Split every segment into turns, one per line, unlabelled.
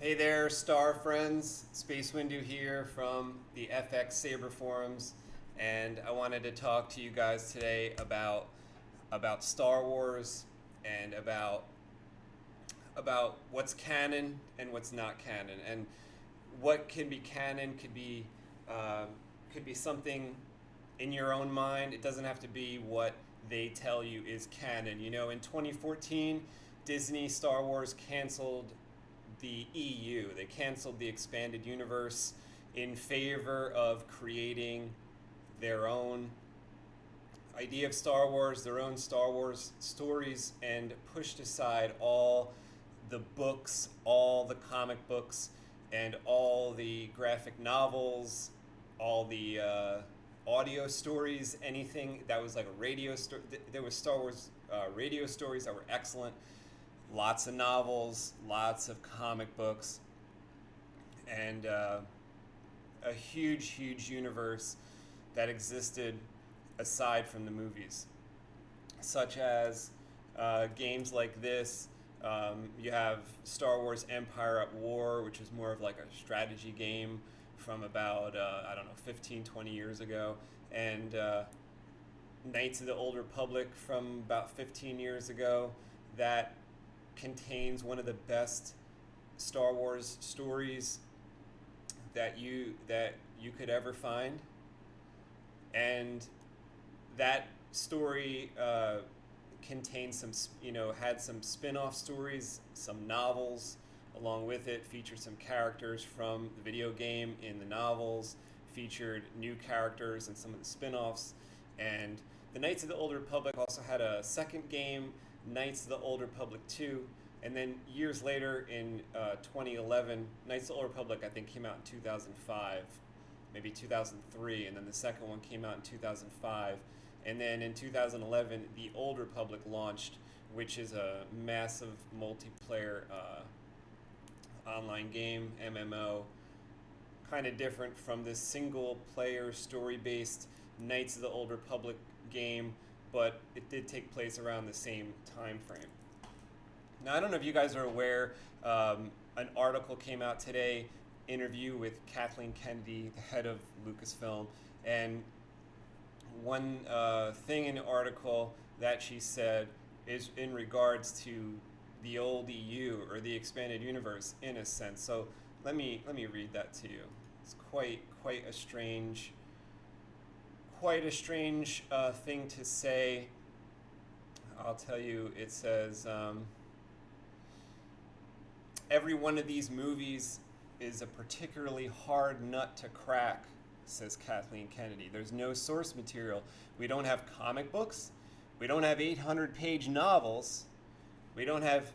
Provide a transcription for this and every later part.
Hey there, Star Friends. SpaceWindu here from the FX-Sabers Forums, and I wanted to talk to you guys today about Star Wars and about what's canon and what's not canon, and what can be canon could be something in your own mind. It doesn't have to be what they tell you is canon. You know, in 2014, Disney Star Wars canceled the EU. They canceled the expanded universe in favor of creating their own idea of Star Wars, their own Star Wars stories, and pushed aside all the books, all the comic books, and all the graphic novels, all the audio stories, anything that was like a radio story. There was Star Wars radio stories that were excellent. Lots of novels, lots of comic books, and a huge, huge universe that existed aside from the movies, such as games like this. You have Star Wars Empire at War, which is more of like a strategy game from about, 15, 20 years ago, and Knights of the Old Republic from about 15 years ago, that contains one of the best Star Wars stories that you could ever find, and that story contained had some spin-off stories, some novels along with it, featured some characters from the video game in the novels, featured new characters in some of the spin-offs, and the Knights of the Old Republic also had a second game, Knights of the Old Republic 2, and then years later in 2011, Knights of the Old Republic I think came out in 2005, maybe 2003, and then the second one came out in 2005, and then in 2011 the Old Republic launched, which is a massive multiplayer online game, MMO, kind of different from this single player story-based Knights of the Old Republic game, but it did take place around the same time frame. Now, I don't know if you guys are aware, an article came out today, interview with Kathleen Kennedy, the head of Lucasfilm, and one thing in the article that she said is in regards to the old EU, or the expanded universe in a sense. So let me read that to you. It's quite a strange thing to say. I'll tell you. It says, every one of these movies is a particularly hard nut to crack, says Kathleen Kennedy. There's no source material. We don't have comic books. We don't have 800-page novels. We don't have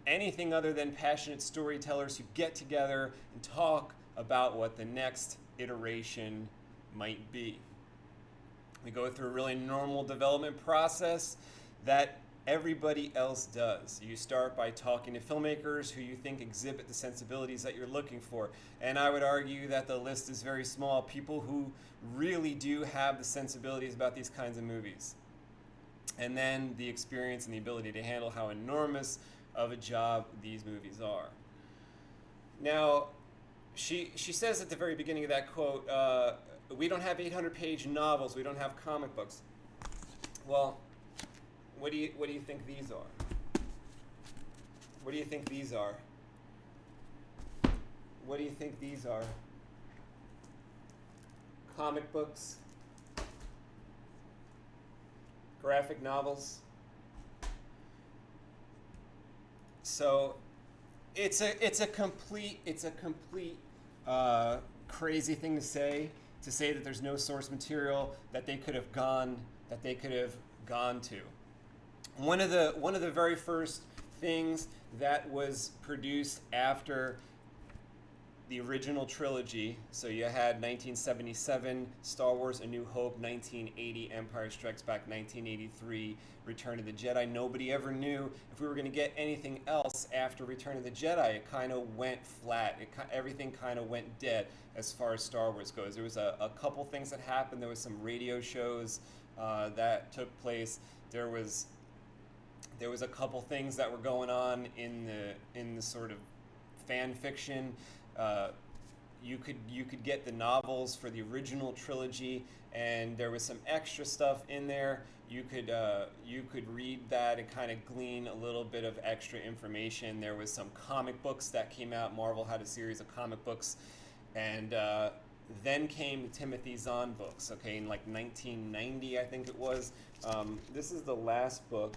anything other than passionate storytellers who get together and talk about what the next iteration might be. We go through a really normal development process that everybody else does. You start by talking to filmmakers who you think exhibit the sensibilities that you're looking for. And I would argue that the list is very small. People who really do have the sensibilities about these kinds of movies. And then the experience and the ability to handle how enormous of a job these movies are. Now, she says at the very beginning of that quote, we don't have 800-page novels, we don't have comic books. Well, what do you think these are? What do you think these are? What do you think these are? Comic books? Graphic novels? So it's a complete crazy thing to say that there's no source material that they could have gone to. One of the very first things that was produced after the original trilogy, so you had 1977 Star Wars A New Hope, 1980 Empire Strikes Back, 1983 Return of the Jedi. Nobody ever knew if we were going to get anything else after Return of the Jedi. It kind of went flat. Everything kind of went dead as far as Star Wars goes. There was a couple things that happened. There was some radio shows that took place. There was a couple things that were going on in the sort of fan fiction. You could get the novels for the original trilogy, and there was some extra stuff in there. You could read that and kind of glean a little bit of extra information. There was some comic books that came out. Marvel had a series of comic books, and then came the Timothy Zahn books. Okay, in like 1990, I think it was. This is the last book.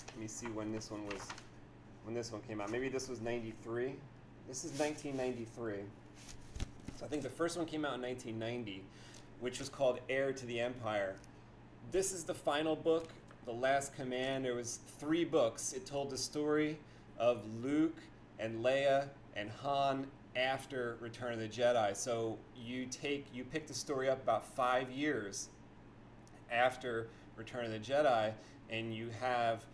Let me see when this one came out. Maybe this was 93. This is 1993. So I think the first one came out in 1990, which was called Heir to the Empire. This is the final book, The Last Command. There was 3 books. It told the story of Luke and Leia and Han after Return of the Jedi. So you pick the story up about 5 years after Return of the Jedi, and you have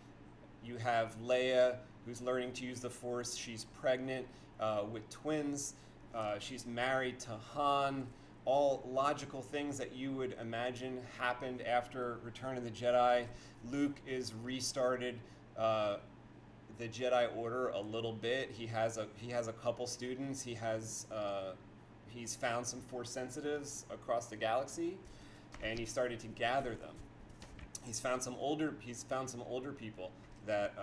Leia, who's learning to use the Force. She's pregnant with twins. She's married to Han. All logical things that you would imagine happened after Return of the Jedi. Luke is restarted the Jedi Order a little bit. He has a couple students. He's found some Force sensitives across the galaxy, and he started to gather them. He's found some older people that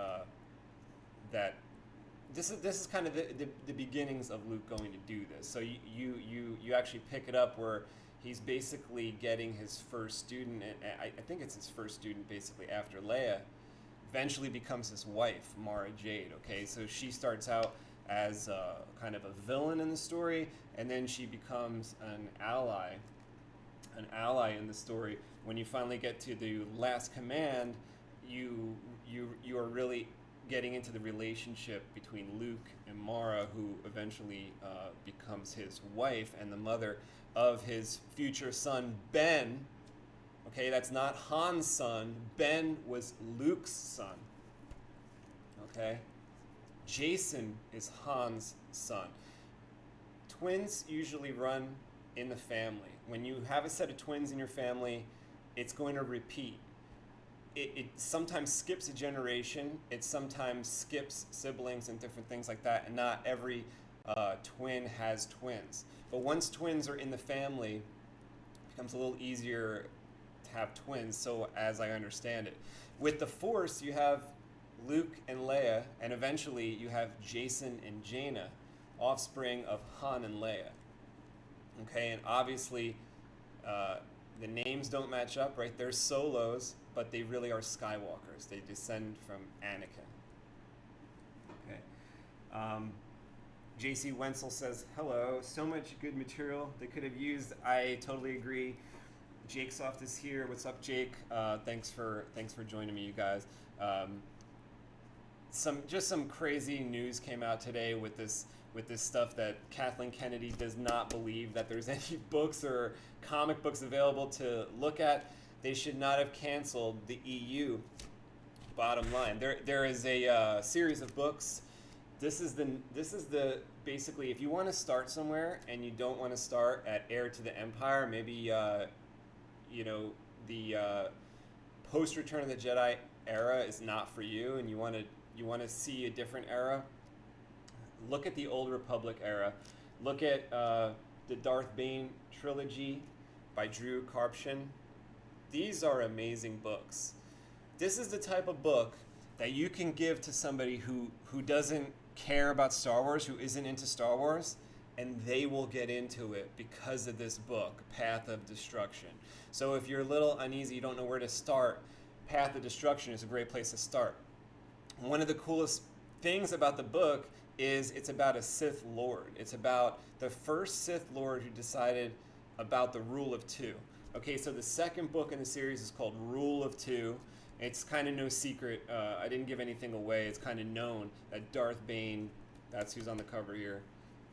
this is kind of the beginnings of Luke going to do this. So you actually pick it up where he's basically getting his first student, and I think it's his first student basically after Leia eventually becomes his wife, Mara Jade. Okay, so she starts out as kind of a villain in the story, and then she becomes an ally in the story. When you finally get to the Last Command, you are really getting into the relationship between Luke and Mara, who eventually becomes his wife and the mother of his future son, Ben. Okay, that's not Han's son. Ben was Luke's son. Okay? Jason is Han's son. Twins usually run in the family. When you have a set of twins in your family, it's going to repeat. It sometimes skips a generation. It sometimes skips siblings and different things like that. And not every twin has twins. But once twins are in the family, it becomes a little easier to have twins, so as I understand it. With the Force, you have Luke and Leia, and eventually you have Jason and Jaina, offspring of Han and Leia. Okay, and obviously the names don't match up, right? They're solos, but they really are Skywalkers. They descend from Anakin. Okay. J.C. Wenzel says, hello, so much good material they could have used. I totally agree. Jake Soft is here. What's up, Jake? Thanks for joining me, you guys. Some crazy news came out today with this stuff that Kathleen Kennedy does not believe that there's any books or comic books available to look at. They should not have canceled the EU. Bottom line, there is a series of books. This is the basically, if you want to start somewhere and you don't want to start at Heir to the Empire, maybe the post Return of the Jedi era is not for you, and you want to see a different era. Look at the Old Republic era. Look at the Darth Bane trilogy by Drew Karpyshyn. These are amazing books. This is the type of book that you can give to somebody who doesn't care about Star Wars, who isn't into Star Wars, and they will get into it because of this book, Path of Destruction. So if you're a little uneasy, you don't know where to start, Path of Destruction is a great place to start. One of the coolest things about the book is it's about a Sith Lord. It's about the first Sith Lord who decided about the Rule of Two. Okay, so the second book in the series is called Rule of Two. It's kind of no secret. I didn't give anything away. It's kind of known that Darth Bane, that's who's on the cover here,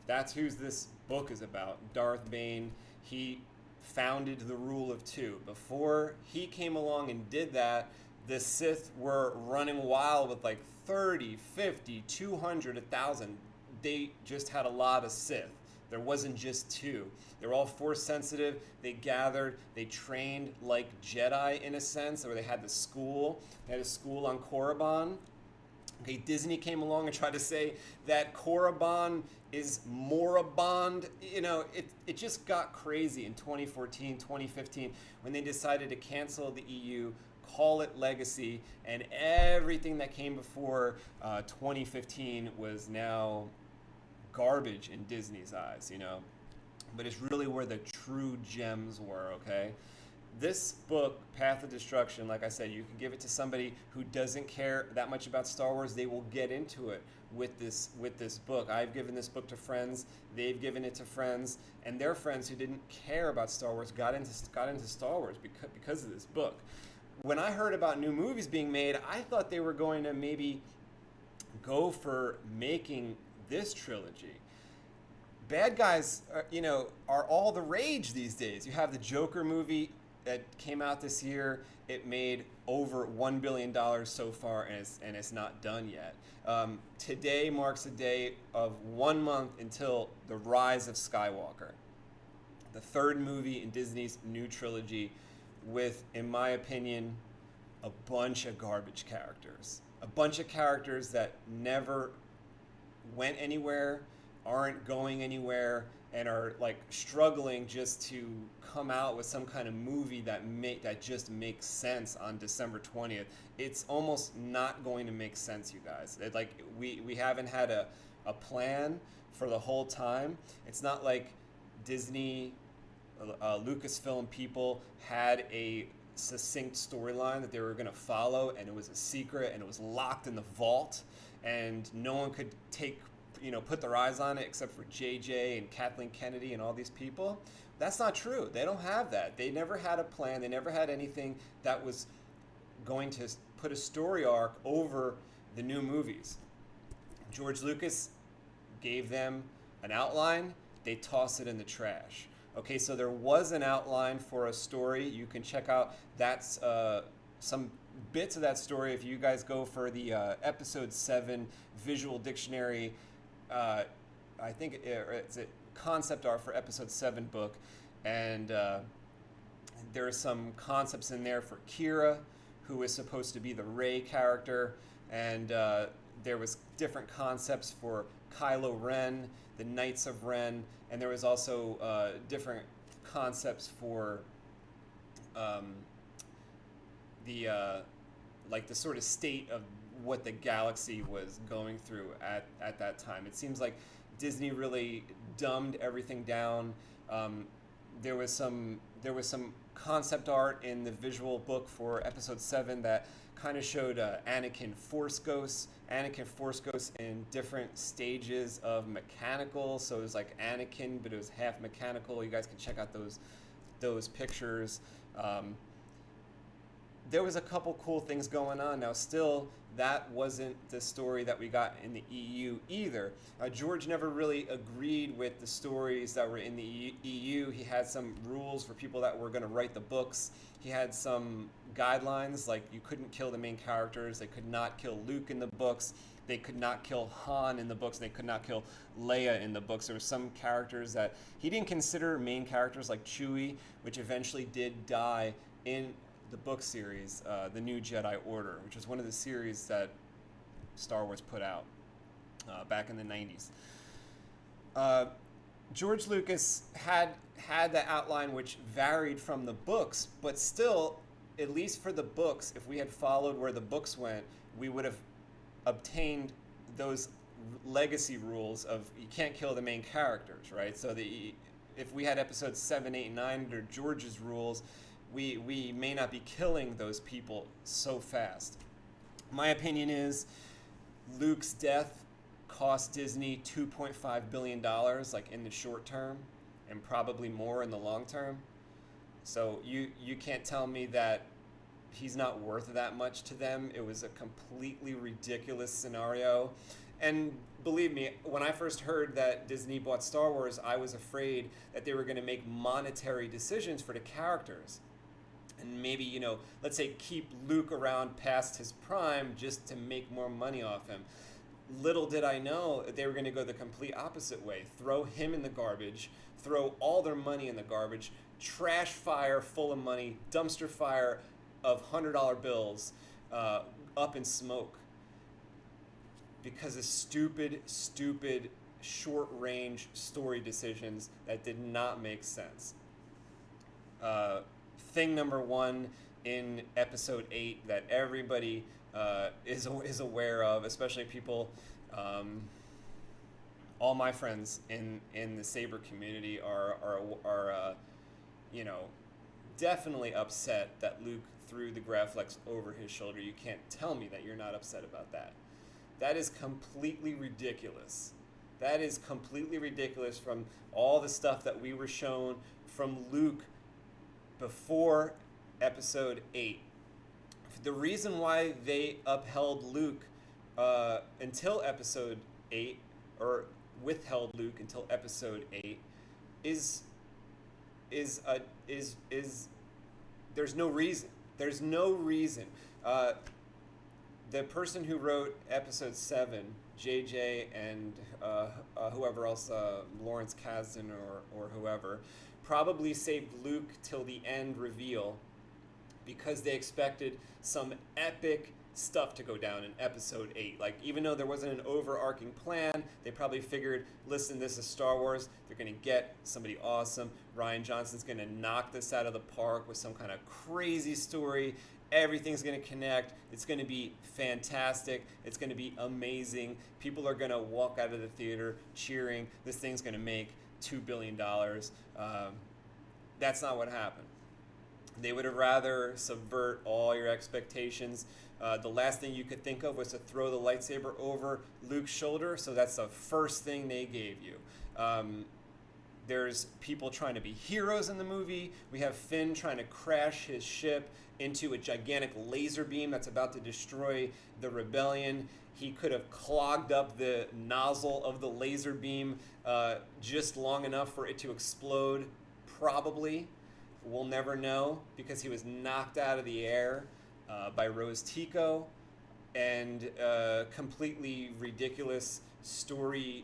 that's who this book is about. Darth Bane, he founded the Rule of Two. Before he came along and did that, the Sith were running wild with like 30, 50, 200, 1,000. They just had a lot of Sith. There wasn't just two. They were all Force sensitive. They gathered. They trained like Jedi in a sense, where they had the school. They had a school on Korriban, Okay, Disney came along and tried to say that Khorasan is moribund. You know, it just got crazy in 2014, 2015 when they decided to cancel the EU, call it legacy, and everything that came before 2015 was now garbage in Disney's eyes, you know. But it's really where the true gems were, okay? This book, Path of Destruction, like I said, you can give it to somebody who doesn't care that much about Star Wars. They will get into it with this book. I've given this book to friends. They've given it to friends, and their friends who didn't care about Star Wars got into Star Wars because of this book. When I heard about new movies being made, I thought they were going to maybe go for making this trilogy. Bad guys, are all the rage these days. You have the Joker movie that came out this year. It made over $1 billion so far, and it's not done yet. Today marks a day of 1 month until The Rise of Skywalker, the third movie in Disney's new trilogy, with, in my opinion, a bunch of garbage characters. A bunch of characters that never went anywhere, aren't going anywhere, and are like struggling just to come out with some kind of movie that just makes sense on December 20th. It's almost not going to make sense, you guys. We haven't had a plan for the whole time. It's not like Disney, Lucasfilm people had a succinct storyline that they were going to follow, and it was a secret, and it was locked in the vault, and no one could put their eyes on it except for JJ and Kathleen Kennedy and all these people. That's not true. They don't have that. They never had a plan. They never had anything that was going to put a story arc over the new movies. George Lucas gave them an outline. They tossed it in the trash. Okay, so there was an outline for a story. You can check out some bits of that story if you guys go for the episode 7 visual dictionary. I think it's a concept art for episode 7 book, and there are some concepts in there for Kira, who is supposed to be the Rey character, and there was different concepts for Kylo Ren, the Knights of Ren, and there was also different concepts for the sort of state of what the galaxy was going through at that time. It seems like Disney really dumbed everything down. There was some concept art in the visual book for episode 7 that kind of showed Anakin Force Ghosts in different stages of mechanical. So it was like Anakin, but it was half mechanical. You guys can check out those pictures. There was a couple cool things going on. Now, still, that wasn't the story that we got in the EU either. George never really agreed with the stories that were in the EU. He had some rules for people that were going to write the books. He had some guidelines, like you couldn't kill the main characters. They could not kill Luke in the books. They could not kill Han in the books. They could not kill Leia in the books. There were some characters that he didn't consider main characters, like Chewie, which eventually did die in the book series, The New Jedi Order, which was one of the series that Star Wars put out back in the 90s. George Lucas had that outline which varied from the books, but still, at least for the books, if we had followed where the books went, we would have obtained those legacy rules of you can't kill the main characters, right? So if we had episodes 7, 8, and 9 under George's rules, we may not be killing those people so fast. My opinion is Luke's death cost Disney $2.5 billion, like in the short term, and probably more in the long term. So you can't tell me that he's not worth that much to them. It was a completely ridiculous scenario. And believe me, when I first heard that Disney bought Star Wars, I was afraid that they were going to make monetary decisions for the characters. And maybe, let's say keep Luke around past his prime just to make more money off him. Little did I know they were going to go the complete opposite way. Throw him in the garbage, throw all their money in the garbage, trash fire full of money, dumpster fire of $100 bills up in smoke. because of stupid short-range story decisions that did not make sense. Thing number one in episode 8 that everybody is aware of, especially people, all my friends in the Saber community are definitely upset that Luke threw the Graflex over his shoulder. You can't tell me that you're not upset about that. That is completely ridiculous. That is completely ridiculous from all the stuff that we were shown from Luke before episode 8. The reason why they upheld Luke until episode 8, or withheld Luke until episode 8, is there's no reason. There's no reason. The person who wrote episode 7, JJ, and whoever else, Lawrence Kasdan or whoever, probably saved Luke till the end reveal because they expected some epic stuff to go down in episode 8. Like, even though there wasn't an overarching plan, they probably figured, listen, this is Star Wars. They're going to get somebody awesome. Rian Johnson's going to knock this out of the park with some kind of crazy story. Everything's going to connect. It's going to be fantastic. It's going to be amazing. People are going to walk out of the theater cheering. This thing's going to make $2 billion. That's not what happened. They would have rather subvert all your expectations. The last thing you could think of was to throw the lightsaber over Luke's shoulder, so that's the first thing they gave you. There's people trying to be heroes in the movie. We have Finn trying to crash his ship into a gigantic laser beam that's about to destroy the rebellion. He could have clogged up the nozzle of the laser beam just long enough for it to explode, probably. We'll never know because he was knocked out of the air by Rose Tico, and completely ridiculous story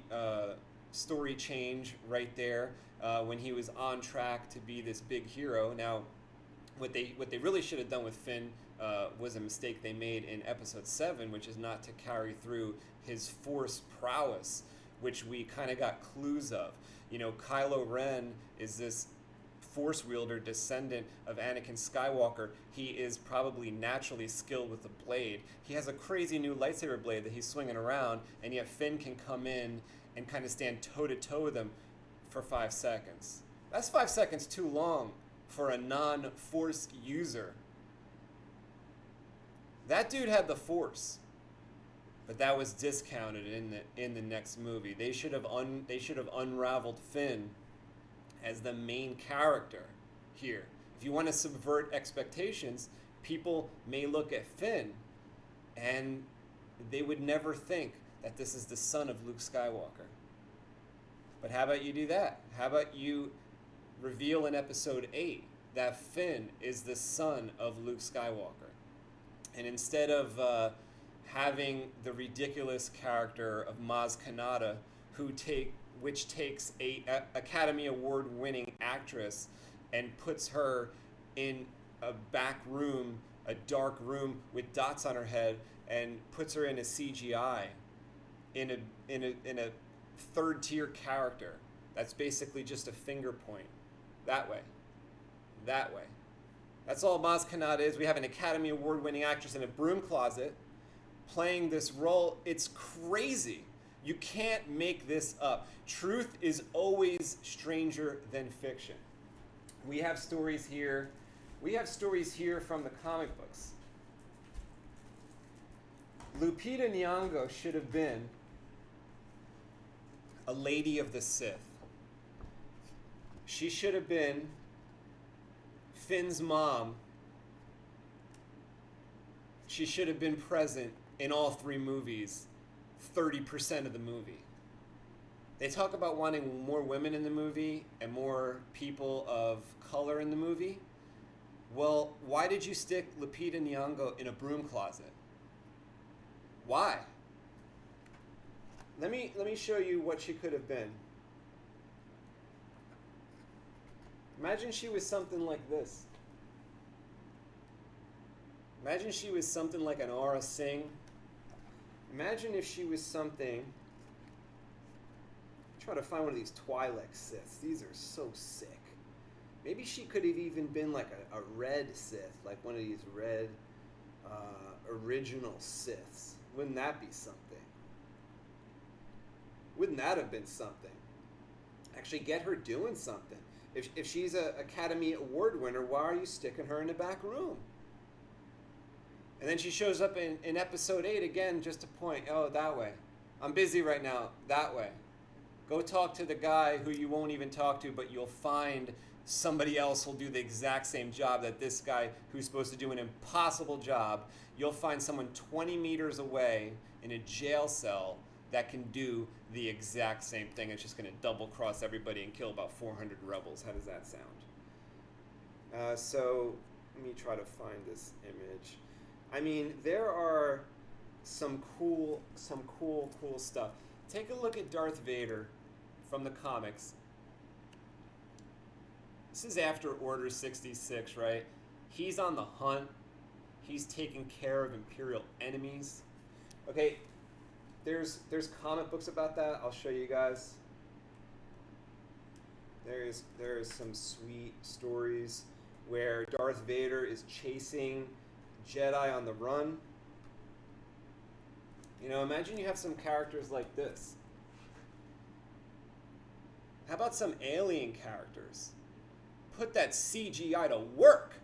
change right there when he was on track to be this big hero. Now, what they really should have done with Finn was a mistake they made in episode 7, which is not to carry through his Force prowess, which we kind of got clues of. You know, Kylo Ren is this Force wielder, descendant of Anakin Skywalker. He is probably naturally skilled with the blade. He has a crazy new lightsaber blade that he's swinging around, and yet Finn can come in and kind of stand toe-to-toe with him for 5 seconds. That's 5 seconds too long for a non-Force user. That dude had the Force, but that was discounted in the next movie. They should have unraveled Finn as the main character here. If you want to subvert expectations, people may look at Finn and they would never think that this is the son of Luke Skywalker. But how about you do that? How about you reveal in episode 8 that Finn is the son of Luke Skywalker? And instead of having the ridiculous character of Maz Kanata, which takes a Academy Award-winning actress and puts her in a back room, a dark room with dots on her head, and puts her in a CGI, in a third-tier character that's basically just a finger point. That way. That's all Maz Kanata is. We have an Academy Award-winning actress in a broom closet playing this role. It's crazy. You can't make this up. Truth is always stranger than fiction. We have stories here. From the comic books. Lupita Nyong'o should have been a Lady of the Sith. She should have been Finn's mom. She should have been present in all 3 movies. 30% of the movie. They talk about wanting more women in the movie and more people of color in the movie. Well, why did you stick Lupita Nyong'o in a broom closet? Why? Let me show you what she could have been. Imagine she was something like this. Imagine she was something like an Aura Singh. Imagine if she was something. Try to find one of these Twi'lek Siths. These are so sick. Maybe she could have even been like a red Sith, like one of these red original Siths. Wouldn't that be something? Wouldn't that have been something? Actually get her doing something. If she's an Academy Award winner, why are you sticking her in the back room? And then she shows up in episode 8 again just to point, oh, that way. I'm busy right now, that way. Go talk to the guy who you won't even talk to, but you'll find somebody else who'll do the exact same job that this guy who's supposed to do an impossible job. You'll find someone 20 meters away in a jail cell that can do the exact same thing. It's just going to double cross everybody and kill about 400 rebels. How does that sound? So let me try to find this image. I mean, there are some cool stuff. Take a look at Darth Vader from the comics. This is after Order 66, right? He's on the hunt. He's taking care of Imperial enemies. Okay, there's comic books about that. I'll show you guys. There is some sweet stories where Darth Vader is chasing Jedi on the run. You know, imagine you have some characters like this. How about some alien characters? Put that CGI to work.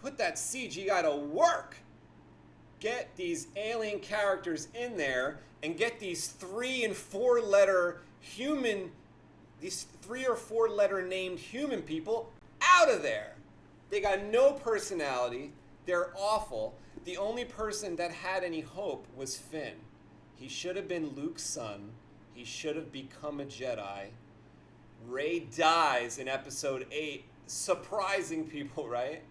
Put that CGI to work. Get these alien characters in there and get these 3 and 4 letter human, these 3 or 4 letter named human people out of there. They got no personality. They're awful. The only person that had any hope was Finn. He should have been Luke's son. He should have become a Jedi. Rey dies in episode 8, surprising people, right?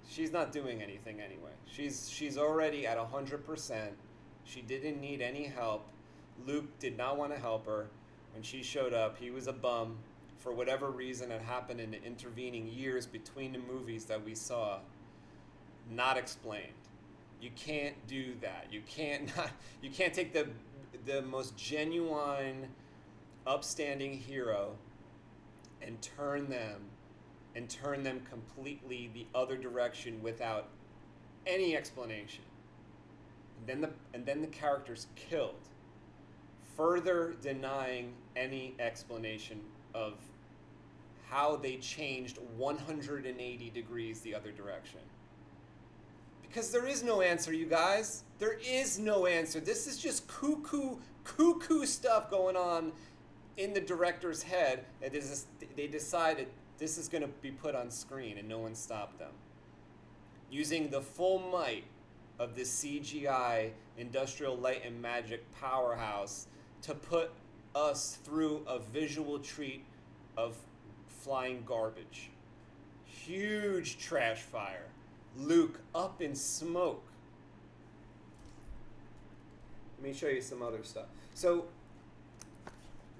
She's not doing anything anyway. She's already at 100%. She didn't need any help. Luke did not want to help her. When she showed up, he was a bum. For whatever reason that happened in the intervening years between the movies that we saw, not explained. You can't do that. You can't take the most genuine, upstanding hero and turn them completely the other direction without any explanation. And then the character's killed, further denying any explanation of how they changed 180 degrees the other direction. Because there is no answer, you guys. There is no answer. This is just cuckoo stuff going on in the director's head. They decided this is going to be put on screen, and no one stopped them. Using the full might of the CGI Industrial Light and Magic powerhouse to put us through a visual treat of flying garbage. Huge trash fire. Luke up in smoke. Let me show you some other stuff. So,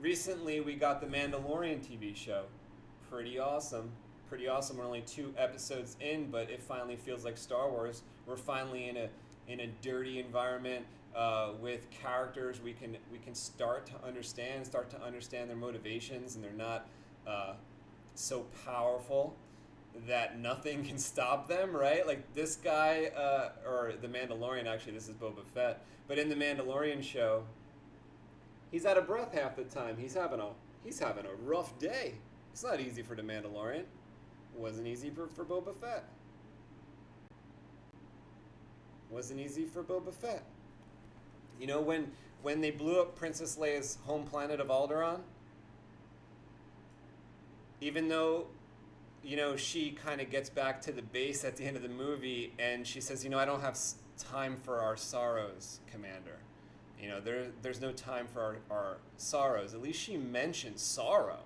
recently we got the Mandalorian TV show. Pretty awesome. Pretty awesome. We're only 2 episodes in, but it finally feels like Star Wars. We're finally in a dirty environment with characters we can start to understand their motivations, and they're not so powerful that nothing can stop them, right? Like this guy, or the Mandalorian, actually, this is Boba Fett, but in the Mandalorian show, he's out of breath half the time. He's having a rough day. It's not easy for the Mandalorian. It wasn't easy for Boba Fett. Wasn't easy for Boba Fett. You know, when they blew up Princess Leia's home planet of Alderaan, even though, you know, she kind of gets back to the base at the end of the movie and she says, you know, I don't have time for our sorrows, Commander. You know, there's no time for our sorrows. At least she mentioned sorrow.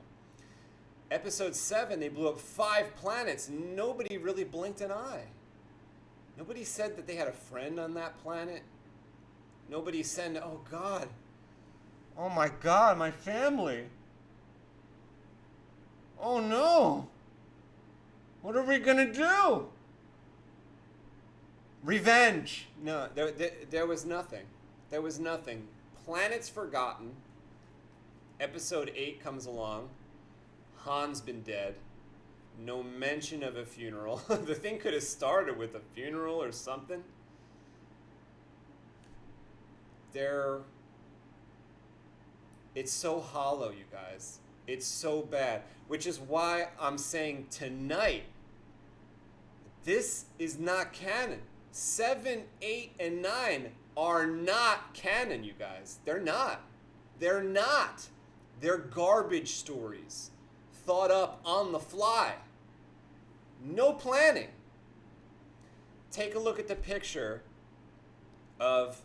Episode 7, they blew up 5 planets. Nobody really blinked an eye. Nobody said that they had a friend on that planet. Nobody said, oh God. Oh my God, my family. Oh no. What are we gonna do? Revenge. No, there was nothing. There was nothing. Planets Forgotten. Episode 8 comes along. Han's been dead. No mention of a funeral. The thing could have started with a funeral or something. It's so hollow, you guys. It's so bad. Which is why I'm saying tonight, this is not canon. 7, 8, and 9 are not canon, you guys. They're not. They're not. They're garbage stories. Thought up on the fly. No planning. Take a look at the picture of...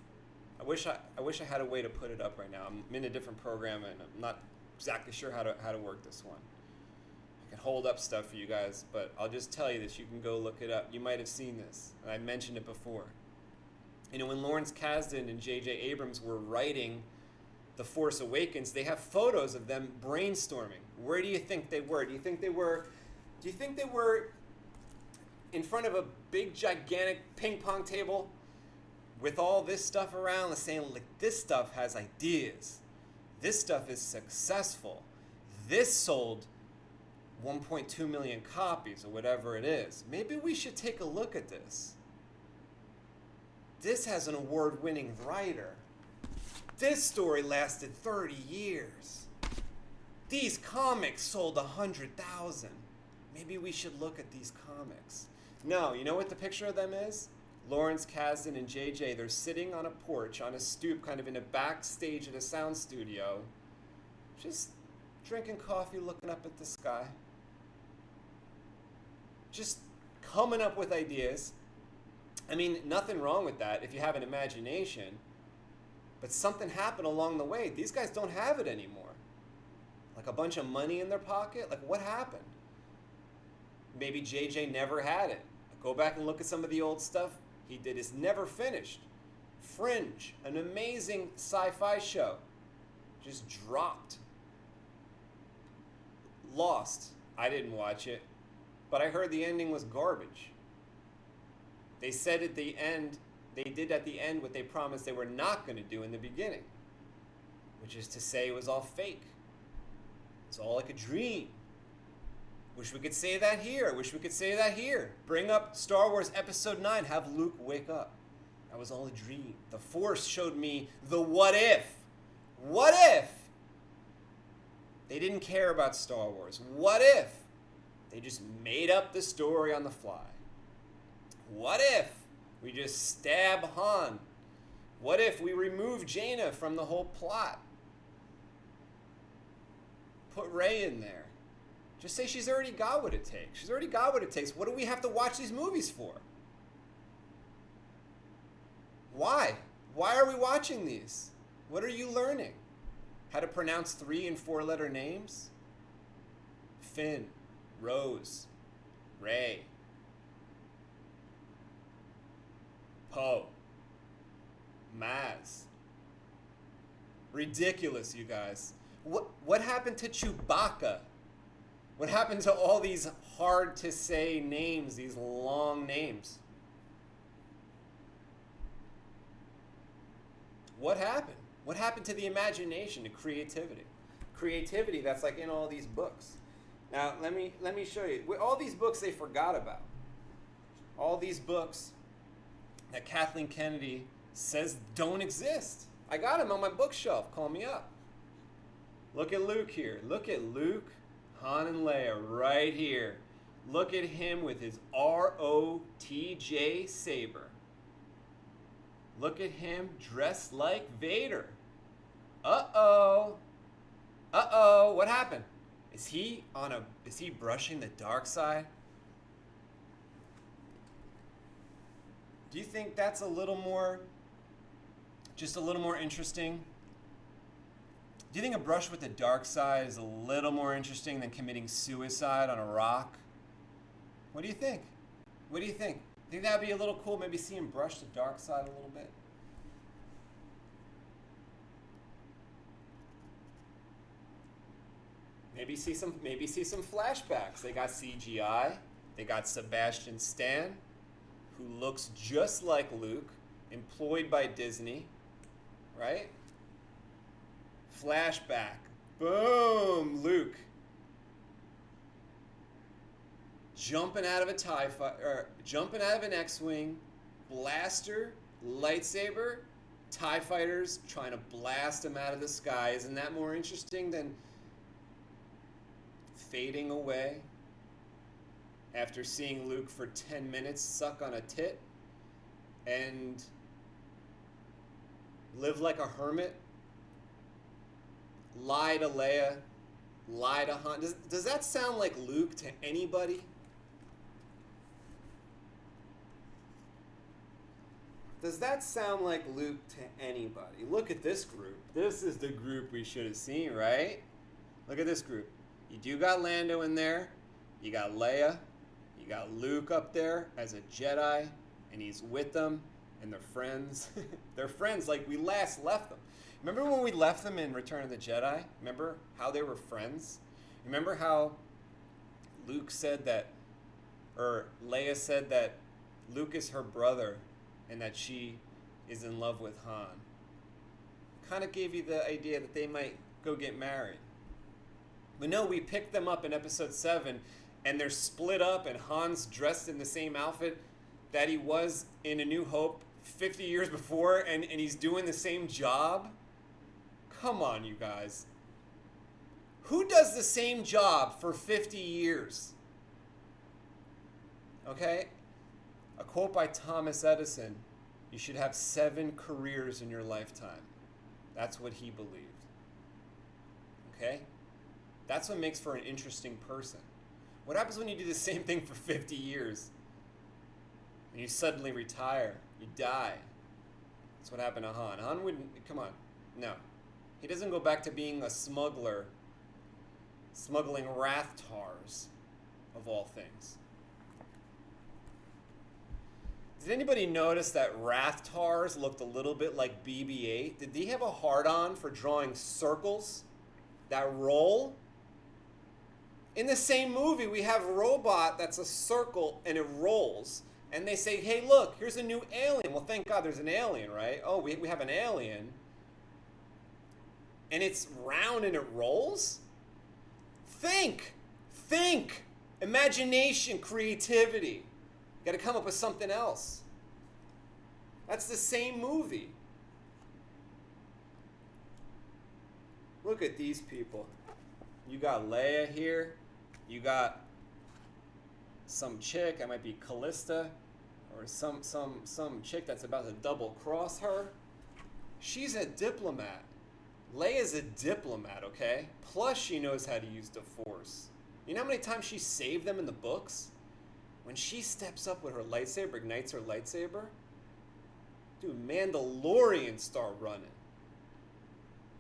I wish I had a way to put it up right now. I'm in a different program and I'm not exactly sure how to work this one. I can hold up stuff for you guys, but I'll just tell you this. You can go look it up. You might have seen this, and I mentioned it before. You know, when Lawrence Kasdan and J.J. Abrams were writing The Force Awakens, they have photos of them brainstorming. Where do you think they were? Do you think they were in front of a big, gigantic ping pong table with all this stuff around, saying, like, this stuff has ideas. This stuff is successful. This sold 1.2 million copies or whatever it is. Maybe we should take a look at this. This has an award-winning writer. This story lasted 30 years. These comics sold 100,000. Maybe we should look at these comics. No, you know what the picture of them is? Lawrence Kasdan and JJ, they're sitting on a porch, on a stoop, kind of in a backstage at a sound studio, just drinking coffee, looking up at the sky. Just coming up with ideas. I mean, nothing wrong with that if you have an imagination, but something happened along the way. These guys don't have it anymore. Like a bunch of money in their pocket? Like, what happened? Maybe JJ never had it. Go back and look at some of the old stuff he did. It's never finished. Fringe, an amazing sci-fi show, just dropped. Lost. I didn't watch it, but I heard the ending was garbage. They said at the end, they did at the end what they promised they were not going to do in the beginning, which is to say it was all fake. It's all like a dream. Wish we could say that here. Wish we could say that here. Bring up Star Wars Episode 9. Have Luke wake up. That was all a dream. The Force showed me the what if. What if? They didn't care about Star Wars. What if? They just made up the story on the fly. What if we just stab Han? What if we remove Jaina from the whole plot? Put Rey in there. Just say she's already got what it takes. She's already got what it takes. What do we have to watch these movies for? Why? Why are we watching these? What are you learning? How to pronounce 3- and 4-letter names? Finn, Rose, Rey, Poe, Maz. Ridiculous, you guys. What happened to Chewbacca? What happened to all these hard-to-say names, these long names? What happened? What happened to the imagination, to creativity? Creativity that's like in all these books. Now, let me show you. All these books they forgot about. All these books that Kathleen Kennedy says don't exist. I got them on my bookshelf. Call me up. Look at Luke here. Look at Luke, Han, and Leia right here. Look at him with his ROTJ saber. Look at him dressed like Vader. Uh-oh. Uh-oh. What happened? Is he brushing the dark side? Do you think that's just a little more interesting? Do you think a brush with the dark side is a little more interesting than committing suicide on a rock? What do you think? What do you think? Think that'd be a little cool? Maybe see him brush the dark side a little bit? Maybe see some flashbacks. They got CGI. They got Sebastian Stan. who looks just like Luke, employed by Disney, right? Flashback. Boom, Luke. Jumping out of a TIE fighter, jumping out of an X-Wing, blaster, lightsaber, TIE fighters trying to blast him out of the sky. Isn't that more interesting than fading away after seeing Luke for 10 minutes suck on a tit and live like a hermit, lie to Leia, lie to Han? Does that sound like Luke to anybody? Does that sound like Luke to anybody? Look at this group. This is the group we should have seen, right? Look at this group. You do got Lando in there. You got Leia. You got Luke up there as a Jedi. And he's with them. And they're friends. They're friends like we last left them. Remember when we left them in Return of the Jedi? Remember how they were friends? Remember how Luke said that, or Leia said that Luke is her brother and that she is in love with Han? Kind of gave you the idea that they might go get married. But no, we picked them up in episode 7 and they're split up and Han's dressed in the same outfit that he was in A New Hope 50 years before and he's doing the same job? Come on, you guys. Who does the same job for 50 years? Okay? A quote by Thomas Edison, you should have 7 careers in your lifetime. That's what he believed. Okay? That's what makes for an interesting person. What happens when you do the same thing for 50 years? And you suddenly retire. You die. That's what happened to Han. Han wouldn't, come on. No. He doesn't go back to being a smuggler, smuggling Rathtars, of all things. Did anybody notice that Rathtars looked a little bit like BB-8? Did he have a hard-on for drawing circles that roll? In the same movie, we have a robot that's a circle and it rolls. And they say, hey, look, here's a new alien. Well, thank God there's an alien, right? Oh, we have an alien. And it's round and it rolls? Think. Imagination, creativity. Got to come up with something else. That's the same movie. Look at these people. You got Leia here. You got some chick. That might be Callista, or some chick that's about to double cross her. She's a diplomat. Leia's a diplomat, okay? Plus she knows how to use the Force. You know how many times she saved them in the books? When she steps up with her lightsaber, ignites her lightsaber, dude, Mandalorians start running.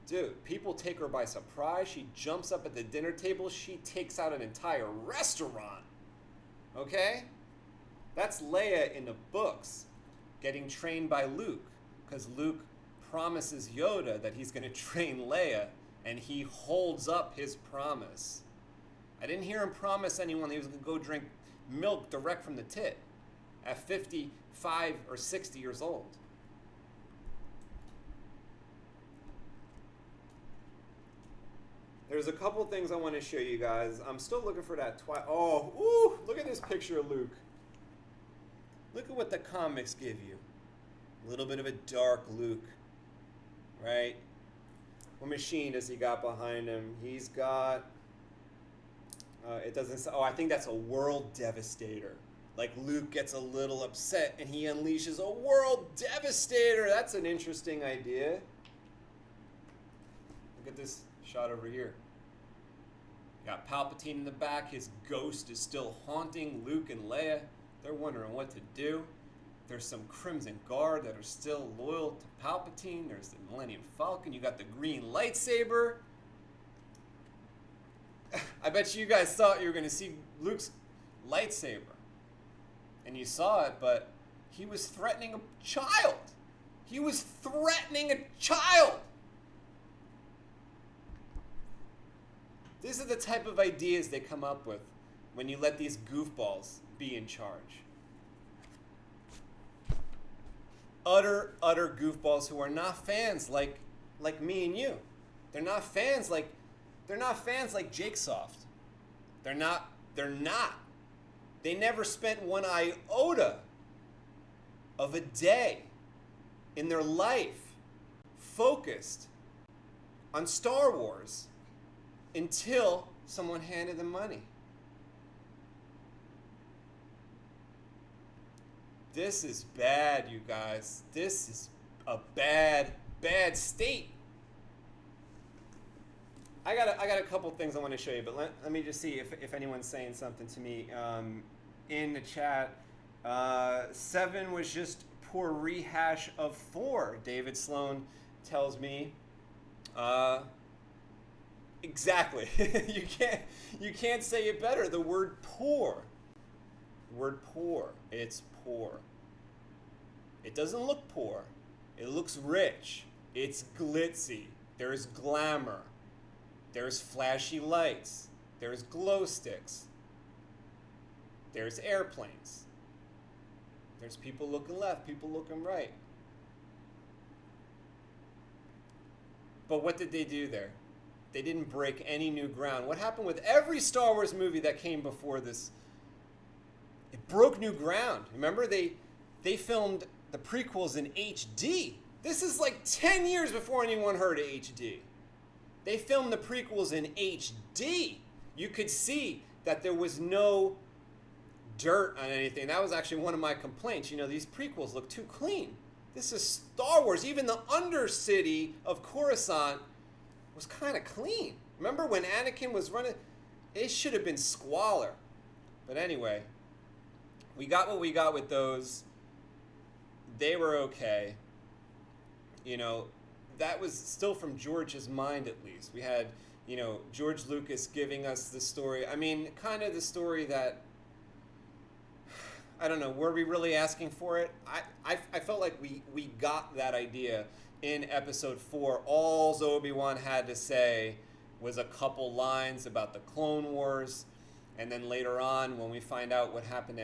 Dude, people take her by surprise. She jumps up at the dinner table. She takes out an entire restaurant. Okay? That's Leia in the books, getting trained by Luke, because Luke promises Yoda that he's going to train Leia, and he holds up his promise. I didn't hear him promise anyone that he was going to go drink milk direct from the tit at 55 or 60 years old. There's a couple things I want to show you guys. I'm still looking for that look at this picture of Luke. Look at what the comics give you. A little bit of a dark Luke, right? What machine does he got behind him? He's got, it doesn't say, I think that's a world devastator. Like Luke gets a little upset and he unleashes a world devastator. That's an interesting idea. Look at this shot over here. You got Palpatine in the back. His ghost is still haunting Luke and Leia. They're wondering what to do. There's some Crimson Guard that are still loyal to Palpatine. There's the Millennium Falcon. You got the green lightsaber. I bet you guys thought you were going to see Luke's lightsaber. And you saw it, but he was threatening a child. He was threatening a child. These are the type of ideas they come up with when you let these goofballs be in charge. utter goofballs who are not fans like me and you. They're not fans like Jakesoft. They're not. They never spent one iota of a day in their life focused on Star Wars until someone handed them money. This is bad, you guys. This is a bad state. I got a couple things I want to show you, but let me just see if anyone's saying something to me in the chat. 7 was just poor rehash of 4. David Sloan tells me. Exactly. you can't say it better. The word poor. The word poor. It's poor. It doesn't look poor. It looks rich. It's glitzy. There's glamour. There's flashy lights. There's glow sticks. There's airplanes. There's people looking left, people looking right. But what did they do there? They didn't break any new ground. What happened with every Star Wars movie that came before this? It broke new ground. Remember, they filmed the prequels in HD. This is like 10 years before anyone heard of HD. They filmed the prequels in HD. You could see that there was no dirt on anything. That was actually one of my complaints. You know, these prequels look too clean. This is Star Wars. Even the Undercity of Khorasan was kind of clean. Remember when Anakin was running? It should have been squalor. But anyway, we got what we got with those. They were okay. You know, that was still from George's mind, at least. We had, you know, George Lucas giving us the story. I mean, kind of the story that, I don't know, were we really asking for it? I felt like we got that idea in episode 4. All Obi-Wan had to say was a couple lines about the Clone Wars. And then later on, when we find out what happened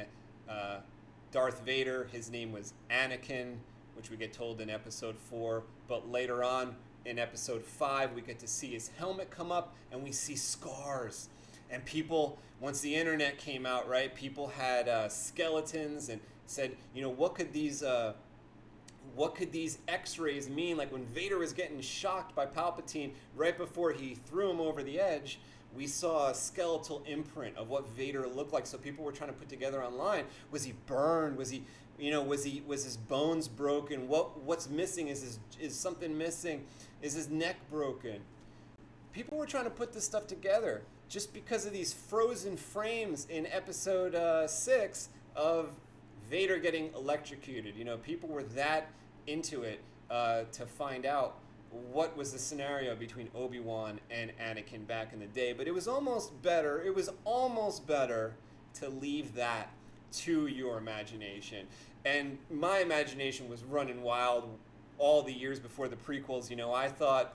to Darth Vader, his name was Anakin, which we get told in episode 4. But later on in episode 5, we get to see his helmet come up and we see scars. And people, once the internet came out, right, people had skeletons and said, you know, what could these X-rays mean? Like when Vader was getting shocked by Palpatine right before he threw him over the edge, we saw a skeletal imprint of what Vader looked like. So people were trying to put together online, was he burned? Was he, you know, was his bones broken? What's missing? Is something missing? Is his neck broken? People were trying to put this stuff together just because of these frozen frames in episode 6 of Vader getting electrocuted. You know, people were that into it to find out what was the scenario between Obi-Wan and Anakin back in the day. But it was almost better. It was almost better to leave that to your imagination. And my imagination was running wild all the years before the prequels. You know, I thought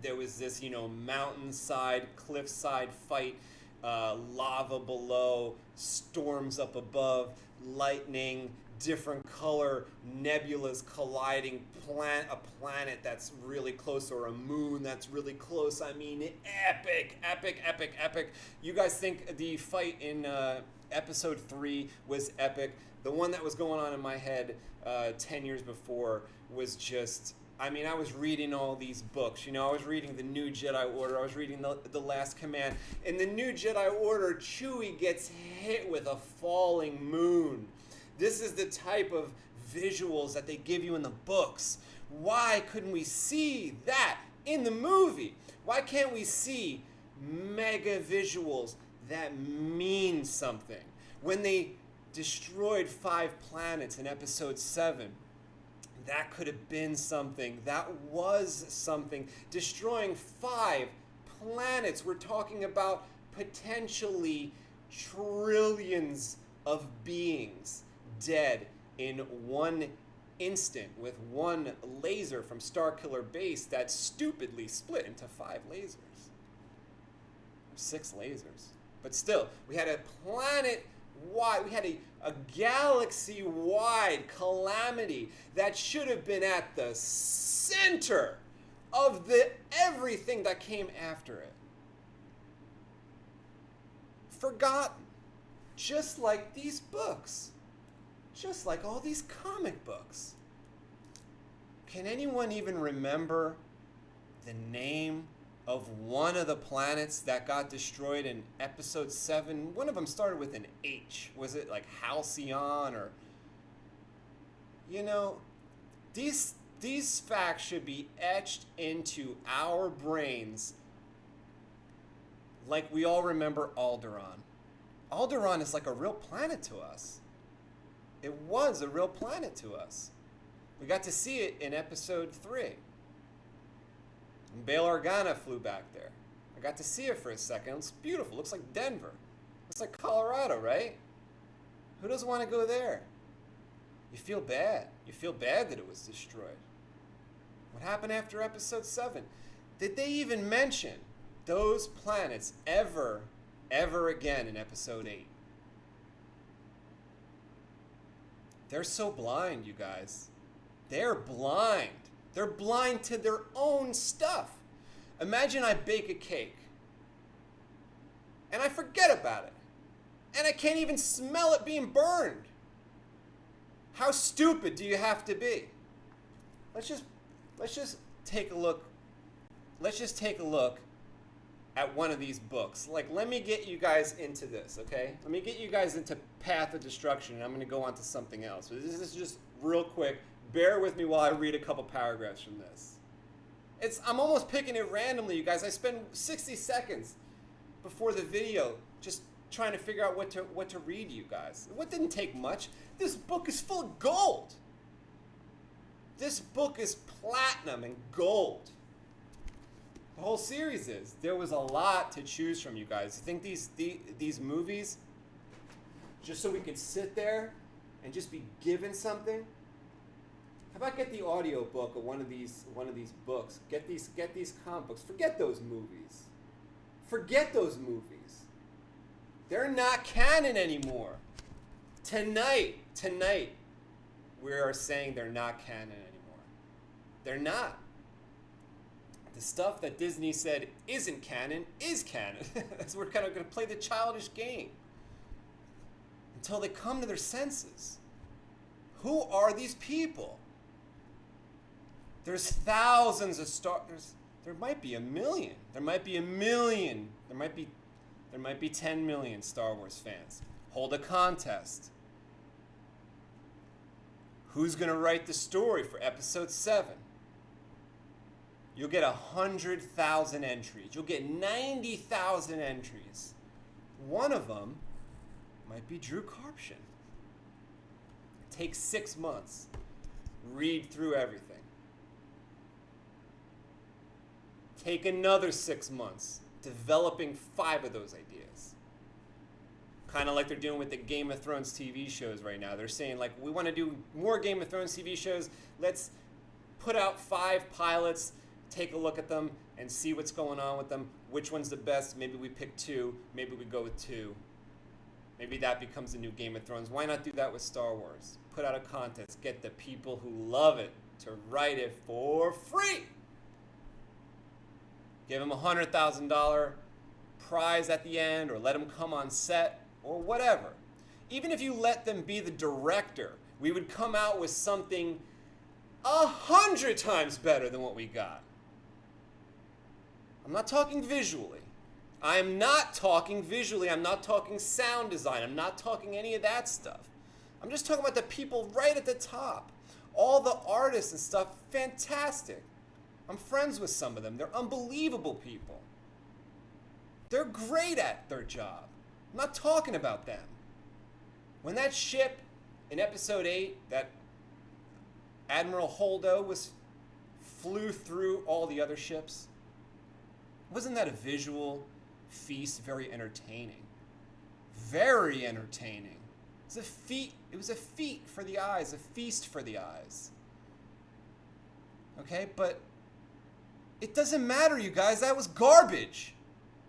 there was this, you know, mountainside, cliffside fight, lava below, storms up above, lightning, different color, nebulas colliding, a planet that's really close or a moon that's really close. I mean, epic, epic, epic, epic. You guys think the fight in episode 3 was epic? The one that was going on in my head 10 years before was just, I mean, I was reading all these books. You know, I was reading the New Jedi Order. I was reading the Last Command. In the New Jedi Order, Chewie gets hit with a falling moon. This is the type of visuals that they give you in the books. Why couldn't we see that in the movie? Why can't we see mega visuals that mean something? When they destroyed 5 planets in episode 7, that could have been something. That was something. Destroying 5 planets. We're talking about potentially trillions of beings dead in one instant with one laser from Starkiller Base that stupidly split into 5 lasers. 6 lasers. But still, we had a planet wide, we had a galaxy-wide calamity that should have been at the center of everything that came after it. Forgotten. Just like these books. Just like all these comic books. Can anyone even remember the name of one of the planets that got destroyed in episode 7? One of them started with an H. Was it like Halcyon or... You know, these facts should be etched into our brains like we all remember Alderaan. Alderaan is like a real planet to us. It was a real planet to us. We got to see it in episode 3. And Bail Organa flew back there. I got to see it for a second. It's beautiful. It looks like Denver. It looks like Colorado, right? Who doesn't want to go there? You feel bad. You feel bad that it was destroyed. What happened after episode 7? Did they even mention those planets ever again in episode 8? They're so blind, you guys. They're blind. They're blind to their own stuff. Imagine I bake a cake and I forget about it and I can't even smell it being burned. How stupid do you have to be? Let's just take a look. Let's just take a look at one of these books. Like, let me get you guys into this, okay? Let me get you guys into Path of Destruction, and I'm going to go on to something else. But this is just real quick. Bear with me while I read a couple paragraphs from this. I'm almost picking it randomly, you guys. I spend 60 seconds before the video just trying to figure out what to read, you guys. What didn't take much. This book is full of gold. This book is platinum and gold. The whole series is. There was a lot to choose from, you guys. I think these movies, just so we could sit there and just be given something. How about get the audio book of one of these books? Get these comic books. Forget those movies. Forget those movies. They're not canon anymore. Tonight, we are saying they're not canon anymore. They're not. The stuff that Disney said isn't canon is canon. That's we're kind of going to play the childish game until they come to their senses. Who are these people? There's thousands of stars. There might be a million. There might be a million. There might be 10 million Star Wars fans. Hold a contest. Who's going to write the story for episode 7? You'll get 100,000 entries. You'll get 90,000 entries. One of them might be Drew Karpshin. Take 6 months. Read through everything. Take another 6 months developing 5 of those ideas. Kind of like they're doing with the Game of Thrones TV shows right now. They're saying, like, we want to do more Game of Thrones TV shows. Let's put out 5 pilots, take a look at them, and see what's going on with them. Which one's the best? Maybe we pick 2. Maybe we go with 2. Maybe that becomes the new Game of Thrones. Why not do that with Star Wars? Put out a contest. Get the people who love it to write it for free. Give them a $100,000 prize at the end, or let them come on set, or whatever. Even if you let them be the director, we would come out with something 100 times better than what we got. I'm not talking visually. I'm not talking visually. I'm not talking sound design. I'm not talking any of that stuff. I'm just talking about the people right at the top. All the artists and stuff, fantastic. I'm friends with some of them. They're unbelievable people. They're great at their job. I'm not talking about them. When that ship in episode 8, that Admiral Holdo flew through all the other ships, wasn't that a visual feast? Very entertaining. Very entertaining. It was a feat for the eyes, a feast for the eyes. Okay, but it doesn't matter, you guys. That was garbage.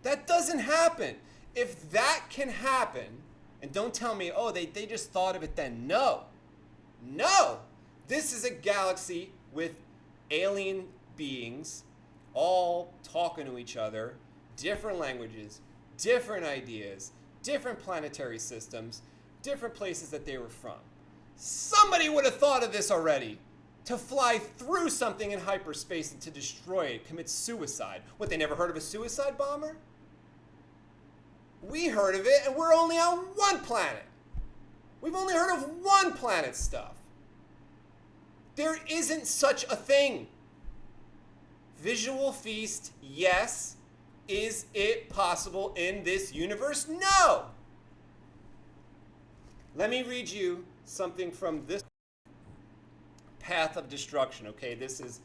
That doesn't happen. If that can happen, And don't tell me, oh, they just thought of it then. No. No. This is a galaxy with alien beings all talking to each other, different languages, different ideas, different planetary systems, different places that they were from. Somebody would have thought of this already. To fly through something in hyperspace and to destroy it, commit suicide. What, they never heard of a suicide bomber? We heard of it, and we're only on one planet. We've only heard of one planet stuff. There isn't such a thing. Visual feast, yes. Is it possible in this universe? No. Let me read you something from this Path of Destruction, okay? This is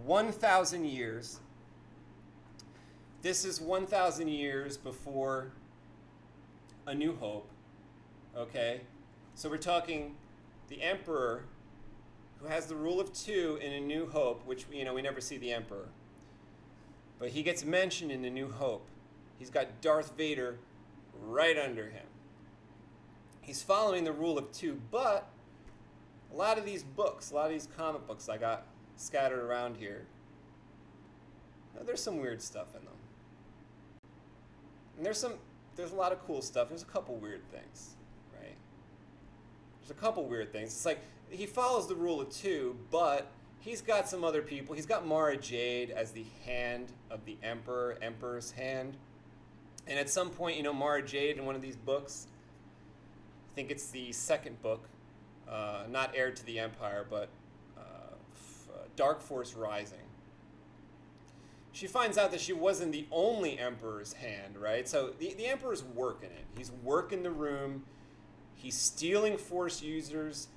1,000 years. This is 1,000 years before A New Hope, okay? So we're talking the Emperor, who has the rule of 2 in A New Hope, which, we never see the Emperor. But he gets mentioned in A New Hope. He's got Darth Vader right under him. He's following the rule of 2, but a lot of these books, a lot of these comic books I got scattered around here, there's some weird stuff in them. And there's a lot of cool stuff. There's a couple weird things, right? There's a couple weird things. It's like he follows the rule of 2, but he's got some other people. He's got Mara Jade as the hand of the Emperor's hand. And at some point, Mara Jade in one of these books, I think it's the second book, not Heir to the Empire, but Dark Force Rising. She finds out that she wasn't the only Emperor's hand, right? So the Emperor's working it. He's working the room. He's stealing Force users.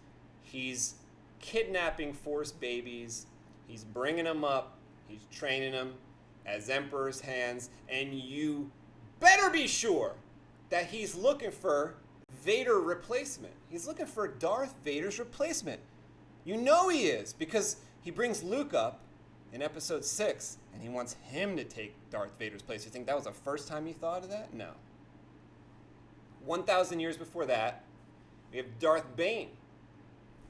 He's kidnapping Force babies. He's bringing them up. He's training them as Emperor's hands. And you better be sure that he's looking for Vader replacement. He's looking for Darth Vader's replacement. You know he is, because he brings Luke up in episode 6, and he wants him to take Darth Vader's place. You think that was the first time he thought of that? No. 1,000 years before that, we have Darth Bane,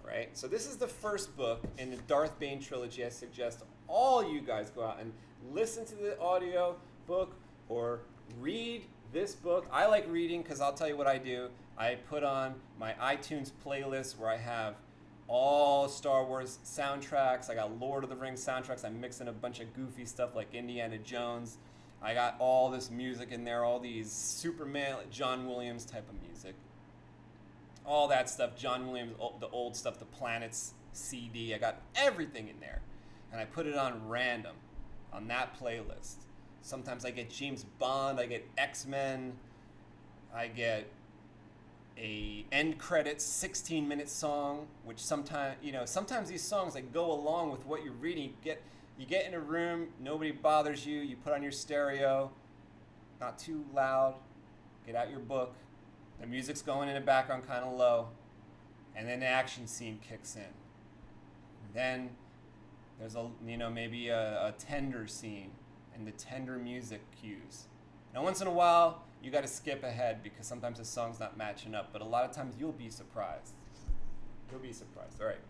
right? So this is the first book in the Darth Bane trilogy. I suggest all you guys go out and listen to the audio book or read this book. I like reading because I'll tell you what I do. I put on my iTunes playlist where I have all Star Wars soundtracks. I got Lord of the Rings soundtracks. I mix in a bunch of goofy stuff like Indiana Jones. I got all this music in there, all these Superman, John Williams type of music. All that stuff, John Williams, the old stuff, the Planets CD. I got everything in there. And I put it on random on that playlist. Sometimes I get James Bond, I get X-Men, I get a end credits 16-minute song, which sometimes these songs that go along with what you're reading. You get in a room, nobody bothers you, you put on your stereo, not too loud, get out your book, the music's going in the background kind of low, and then the action scene kicks in. Then there's maybe a tender scene and the tender music cues. Now once in a while, you got to skip ahead because sometimes the song's not matching up, but a lot of times you'll be surprised. You'll be surprised. All right.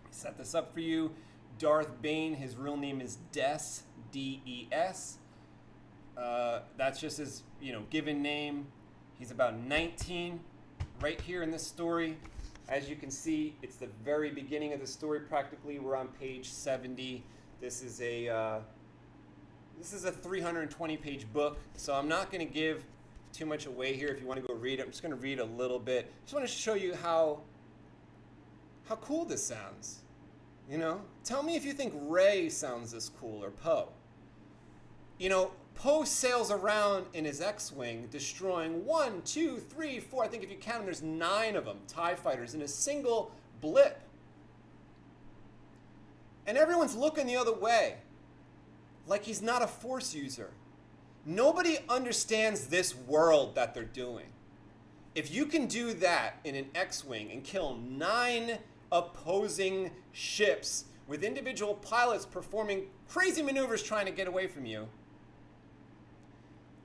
Set this up for you. Darth Bane, his real name is Des, D-E-S. That's just his, given name. He's about 19 right here in this story. As you can see, it's the very beginning of the story practically. We're on page 70. This is a 320-page book, so I'm not going to give too much away here. If you want to go read it, I'm just going to read a little bit. Just want to show you how cool this sounds. Tell me if you think Rey sounds this cool, or Poe. Poe sails around in his X-Wing, destroying 1, 2, 3, 4. I think if you count them, there's 9 of them, TIE fighters, in a single blip. And everyone's looking the other way, like he's not a Force user. Nobody understands this world that they're doing. If you can do that in an X-Wing and kill 9 opposing ships with individual pilots performing crazy maneuvers trying to get away from you,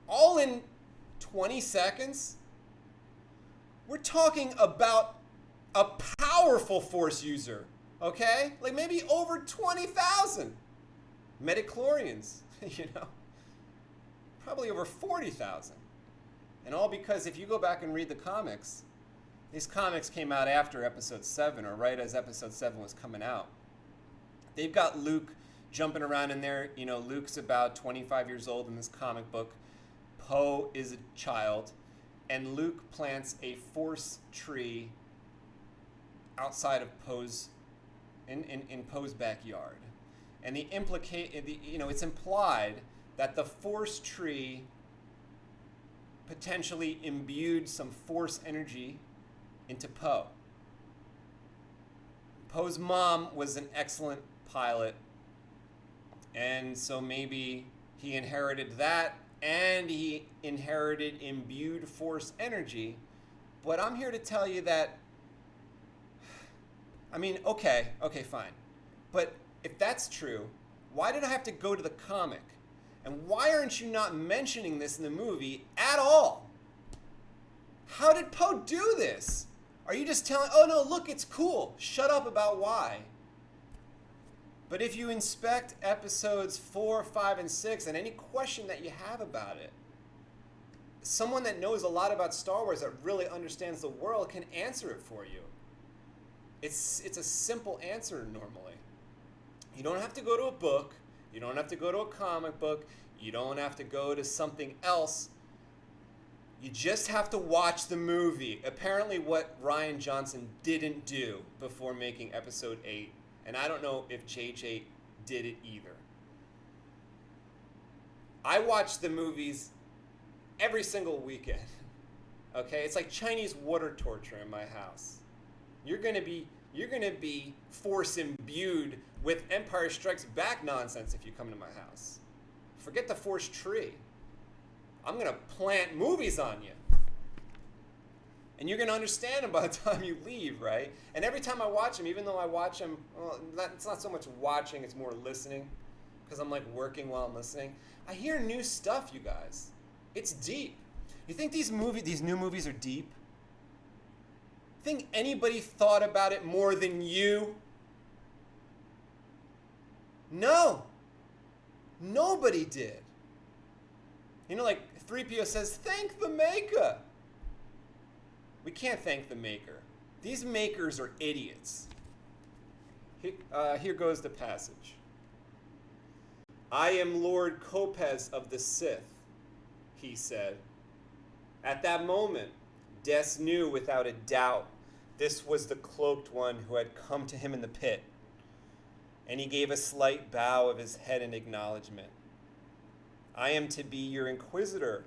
all in 20 seconds, We're talking about a powerful Force user, okay? Like maybe over 20,000 midichlorians, you know? Probably over 40,000. And all because if you go back and read the comics, these comics came out after Episode 7, or right as Episode 7 was coming out. They've got Luke jumping around in there. You know, Luke's about 25 years old in this comic book. Poe is a child. And Luke plants a Force tree outside of Poe's, in Poe's backyard. And it's implied that the Force tree potentially imbued some Force energy into Poe. Poe's mom was an excellent pilot, and so maybe he inherited that, and he inherited imbued Force energy. But I'm here to tell you that, I mean, okay, fine. But if that's true, why did I have to go to the comic? And why aren't you not mentioning this in the movie at all? How did Poe do this? Are you just telling, oh no, look, it's cool. Shut up about why. But if you inspect episodes 4, 5, and 6, and any question that you have about it, someone that knows a lot about Star Wars, that really understands the world, can answer it for you. It's a simple answer normally. You don't have to go to a book. You don't have to go to a comic book. You don't have to go to something else. You just have to watch the movie. Apparently what Rian Johnson didn't do before making Episode 8. And I don't know if JJ did it either. I watch the movies every single weekend. Okay? It's like Chinese water torture in my house. You're gonna be Force imbued with Empire Strikes Back nonsense if you come to my house. Forget the Force tree. I'm gonna plant movies on you. And you're gonna understand them by the time you leave, right? And every time I watch them, even though I watch them, well, it's not so much watching, it's more listening, because I'm like working while I'm listening. I hear new stuff, you guys. It's deep. You think these new movies are deep? Think anybody thought about it more than you? No. Nobody did. You know, like 3PO says, thank the maker. We can't thank the maker. These makers are idiots. Here goes the passage. I am Lord Kopez of the Sith, he said. At that moment, Des knew without a doubt this was the cloaked one who had come to him in the pit, and he gave a slight bow of his head in acknowledgement. I am to be your inquisitor,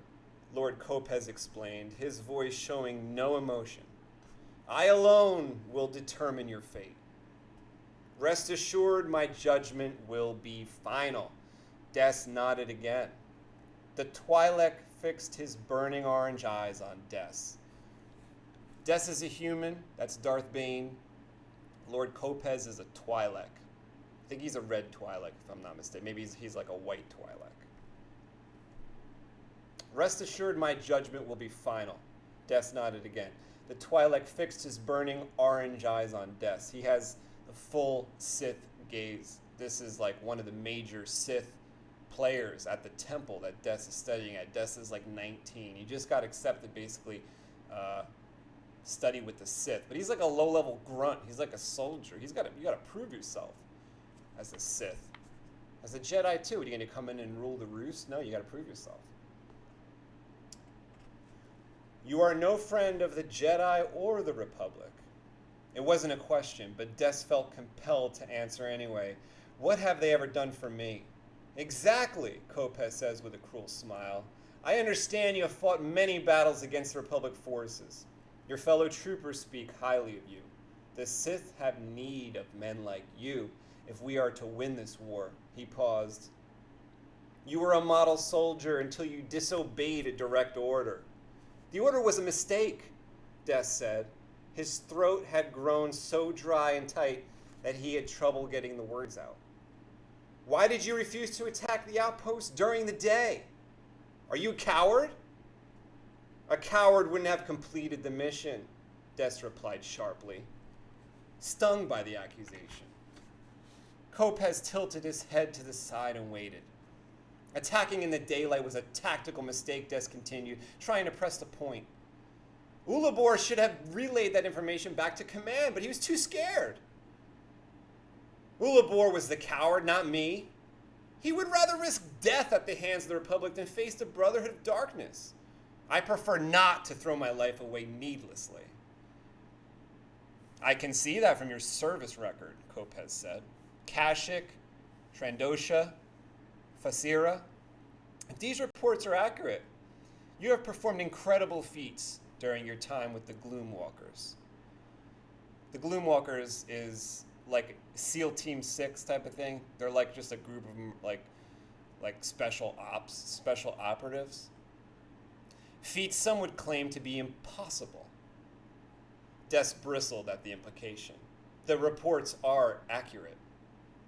Lord Kopez explained, his voice showing no emotion. I alone will determine your fate. Rest assured, my judgment will be final. Des nodded again. The Twi'lek fixed his burning orange eyes on Des. Des is a human. That's Darth Bane. Lord Kopez is a Twi'lek. I think he's a red Twi'lek, if I'm not mistaken. Maybe he's like a white Twi'lek. Rest assured, my judgment will be final. Des nodded again. The Twi'lek fixed his burning orange eyes on Des. He has the full Sith gaze. This is like one of the major Sith players at the temple that Des is studying at. Des is like 19. He just got accepted, basically, study with the Sith. But he's like a low-level grunt. He's like a soldier. You got to prove yourself as a Sith. As a Jedi, too. Are you going to come in and rule the roost? No, you got to prove yourself. You are no friend of the Jedi or the Republic. It wasn't a question, but Des felt compelled to answer anyway. What have they ever done for me? Exactly, Kopez says with a cruel smile. I understand you have fought many battles against the Republic forces. Your fellow troopers speak highly of you. The Sith have need of men like you if we are to win this war. He paused. You were a model soldier until you disobeyed a direct order. The order was a mistake, Des said. His throat had grown so dry and tight that he had trouble getting the words out. Why did you refuse to attack the outpost during the day? Are you a coward? A coward wouldn't have completed the mission. Des replied sharply, stung by the accusation. Kopez tilted his head to the side and waited. Attacking in the daylight was a tactical mistake, Des continued, trying to press the point. Ulabor should have relayed that information back to command, but he was too scared. Ulabor was the coward, not me. He would rather risk death at the hands of the Republic than face the Brotherhood of Darkness. I prefer not to throw my life away needlessly. I can see that from your service record, Kopez said. Kashyyyk, Trandosha, Fasira. If these reports are accurate, you have performed incredible feats during your time with the Gloomwalkers. The Gloomwalkers is like SEAL Team 6 type of thing. They're like just a group of like special operatives. Feats some would claim to be impossible. Des bristled at the implication. The reports are accurate,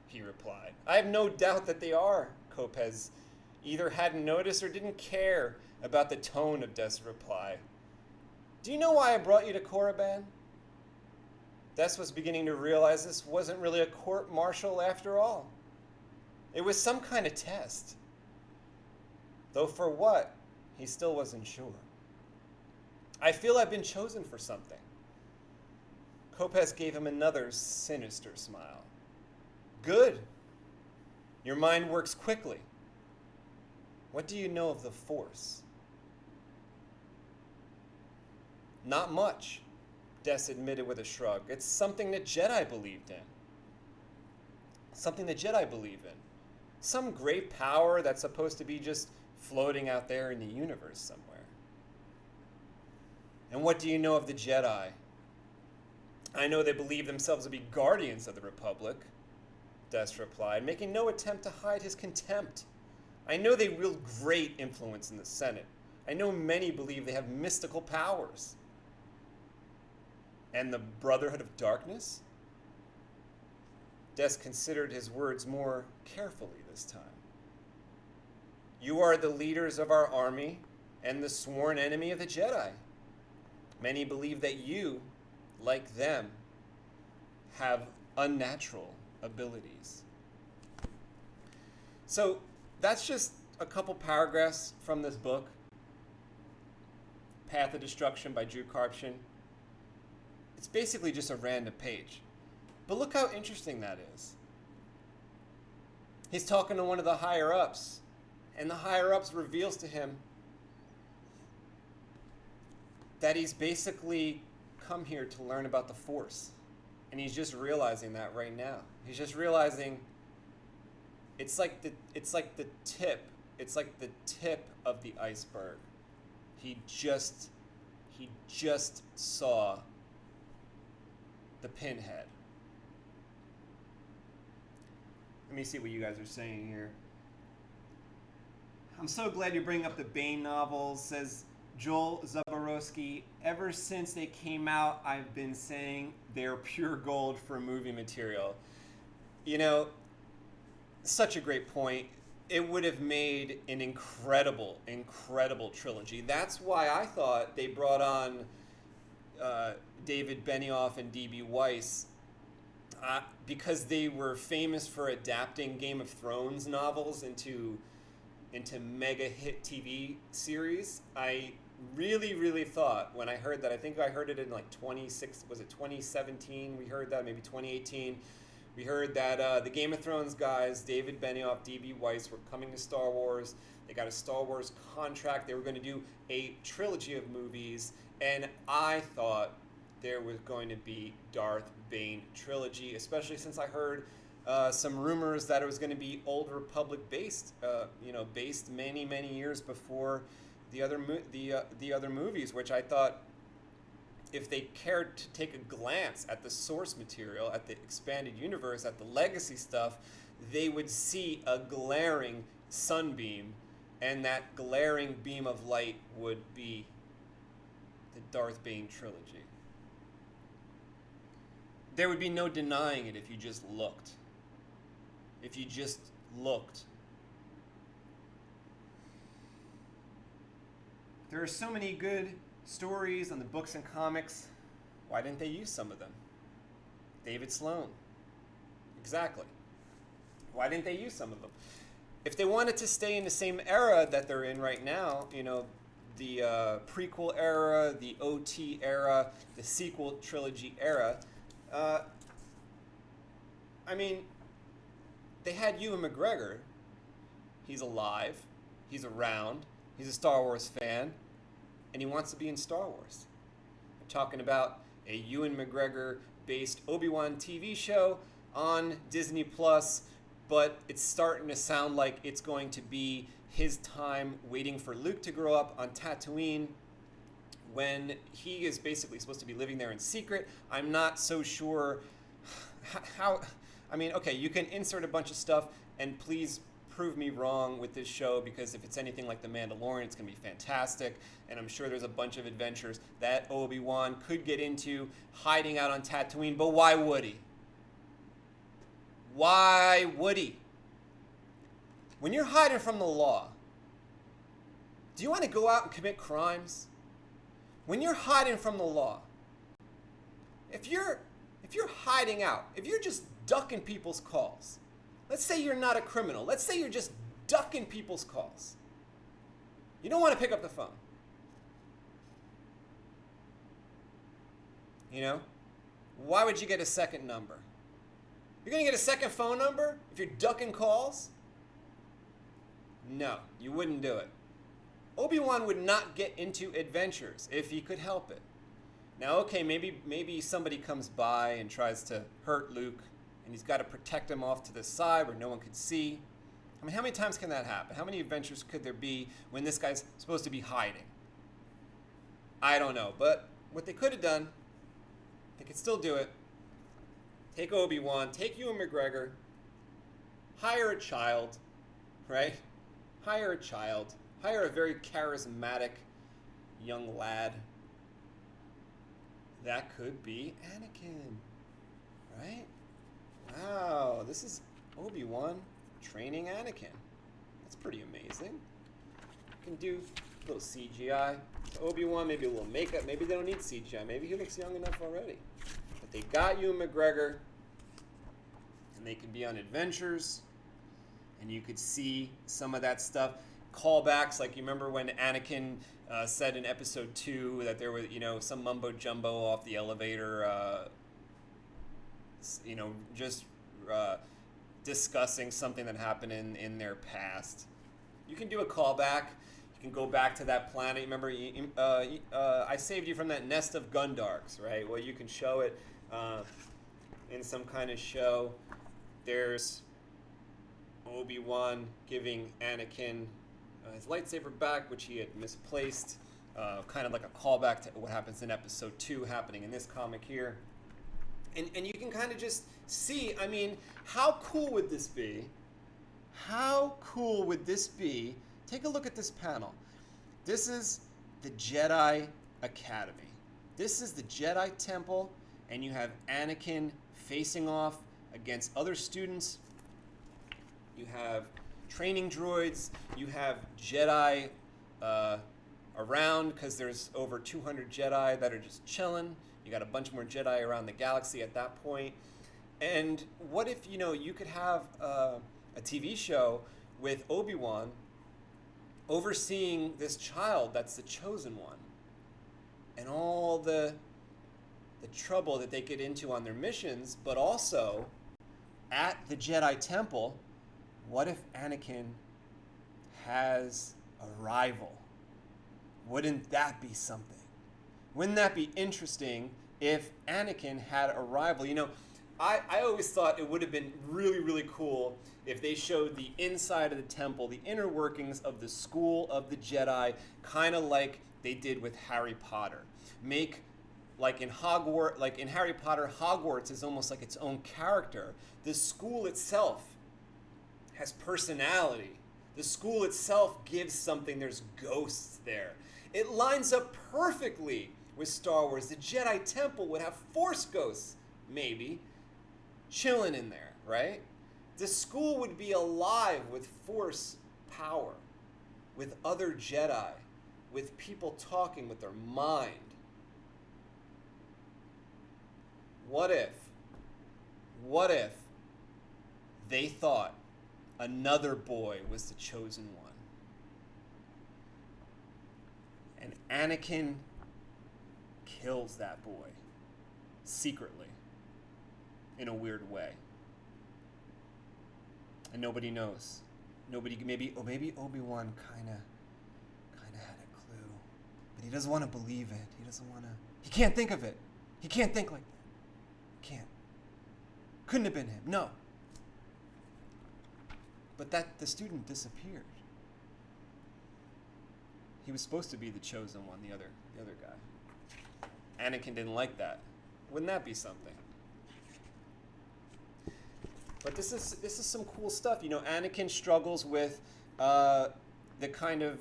he replied. I have no doubt that they are, Kopez either hadn't noticed or didn't care about the tone of Des' reply. Do you know why I brought you to Korriban? Des was beginning to realize this wasn't really a court-martial after all. It was some kind of test. Though for what, he still wasn't sure. I feel I've been chosen for something. Kopez gave him another sinister smile. Good. Your mind works quickly. What do you know of the Force? Not much, Des admitted with a shrug. It's something that Jedi believed in. Something that Jedi believe in. Some great power that's supposed to be just floating out there in the universe somewhere. And what do you know of the Jedi? I know they believe themselves to be guardians of the Republic, Des replied, making no attempt to hide his contempt. I know they wield great influence in the Senate. I know many believe they have mystical powers. And the Brotherhood of Darkness? Des considered his words more carefully this time. You are the leaders of our army and the sworn enemy of the Jedi. Many believe that you, like them, have unnatural abilities. So that's just a couple paragraphs from this book, Path of Destruction by Drew Karpshin. It's basically just a random page. But look how interesting that is. He's talking to one of the higher-ups, and the higher-ups reveals to him that he's basically come here to learn about the Force. And he's just realizing that right now. He's just realizing it's like the tip of the iceberg. He just saw the pinhead. Let me see what you guys are saying here. I'm so glad you bring up the Bane novels, says Joel Zaborowski. Ever since they came out, I've been saying they're pure gold for movie material. You know, such a great point. It would have made an incredible trilogy. That's why I thought they brought on David Benioff and D.B. Weiss, because they were famous for adapting Game of Thrones novels into mega hit TV series. I really thought when I heard that, I think I heard it in like 2017, we heard that, maybe 2018, we heard that the Game of Thrones guys, David Benioff, D.B. Weiss, were coming to Star Wars. They got a Star Wars contract. They were going to do a trilogy of movies, and I thought there was going to be Darth Bane trilogy, especially since I heard some rumors that it was going to be Old Republic based, based many years before the other movies, which I thought, if they cared to take a glance at the source material, at the expanded universe, at the legacy stuff, they would see a glaring sunbeam, and that glaring beam of light would be the Darth Bane trilogy. There would be no denying it if you just looked. If you just looked. There are so many good stories on the books and comics Why didn't they use some of them? David Sloan. Exactly. Why didn't they use some of them? If they wanted to stay in the same era that they're in right now, the prequel era, the OT era, the sequel trilogy era, they had Ewan McGregor. He's alive. He's around. He's a Star Wars fan. And he wants to be in Star Wars. We're talking about a Ewan McGregor-based Obi-Wan TV show on Disney+, but it's starting to sound like it's going to be his time waiting for Luke to grow up on Tatooine when he is basically supposed to be living there in secret. I'm not so sure how... okay, you can insert a bunch of stuff, and please prove me wrong with this show, because if it's anything like The Mandalorian, it's going to be fantastic, and I'm sure there's a bunch of adventures that Obi-Wan could get into hiding out on Tatooine, but why would he? Why would he? When you're hiding from the law, do you want to go out and commit crimes? When you're hiding from the law, if you're hiding out, if you're just ducking people's calls, let's say you're not a criminal. Let's say you're just ducking people's calls. You don't want to pick up the phone. Why would you get a second number? You're going to get a second phone number if you're ducking calls? No, you wouldn't do it. Obi-Wan would not get into adventures if he could help it. Now, okay, maybe somebody comes by and tries to hurt Luke, and he's got to protect him off to the side where no one could see. How many times can that happen? How many adventures could there be when this guy's supposed to be hiding? I don't know, but what they could have done, they could still do it. Take Obi-Wan, take Ewan McGregor, hire a child, right? Hire a child. Hire a very charismatic young lad. That could be Anakin, right? Wow, this is Obi-Wan training Anakin. That's pretty amazing. You can do a little CGI. So Obi-Wan, maybe a little makeup. Maybe they don't need CGI. Maybe he looks young enough already. But they got Ewan McGregor, and they could be on adventures, and you could see some of that stuff. Callbacks, like you remember when Anakin said in episode 2 that there was, some mumbo jumbo off the elevator, just discussing something that happened in their past. You can do a callback. You can go back to that planet. Remember, I saved you from that nest of Gundarks, right? Well, you can show it in some kind of show. There's Obi-Wan giving Anakin his lightsaber back, which he had misplaced, kind of like a callback to what happens in episode 2 happening in this comic here. And you can kind of just see, how cool would this be? How cool would this be? Take a look at this panel. This is the Jedi Academy. This is the Jedi Temple, and you have Anakin facing off against other students. You have training droids. You have Jedi around, because there's over 200 Jedi that are just chilling. You got a bunch more Jedi around the galaxy at that point. And what if, you could have a TV show with Obi-Wan overseeing this child that's the chosen one, and all the trouble that they get into on their missions, but also at the Jedi Temple. What if Anakin has a rival? Wouldn't that be something? Wouldn't that be interesting if Anakin had a rival? I always thought it would have been really, really cool if they showed the inside of the temple, the inner workings of the School of the Jedi, kind of like they did with Harry Potter. Like in Hogwarts, like in Harry Potter, Hogwarts is almost like its own character. The school itself has personality. The school itself gives something. There's ghosts there. It lines up perfectly with Star Wars. The Jedi Temple would have Force ghosts, maybe, chilling in there, right? The school would be alive with Force power, with other Jedi, with people talking with their mind. what if they thought another boy was the chosen one? And Anakin kills that boy secretly in a weird way. And nobody knows. Maybe Obi-Wan kind of had a clue. But he doesn't want to believe it. He can't think of it. He can't think like that. Can't. Couldn't have been him. No. But the student disappeared. He was supposed to be the chosen one, the other guy. Anakin didn't like that. Wouldn't that be something? But this is some cool stuff. You know, Anakin struggles with the kind of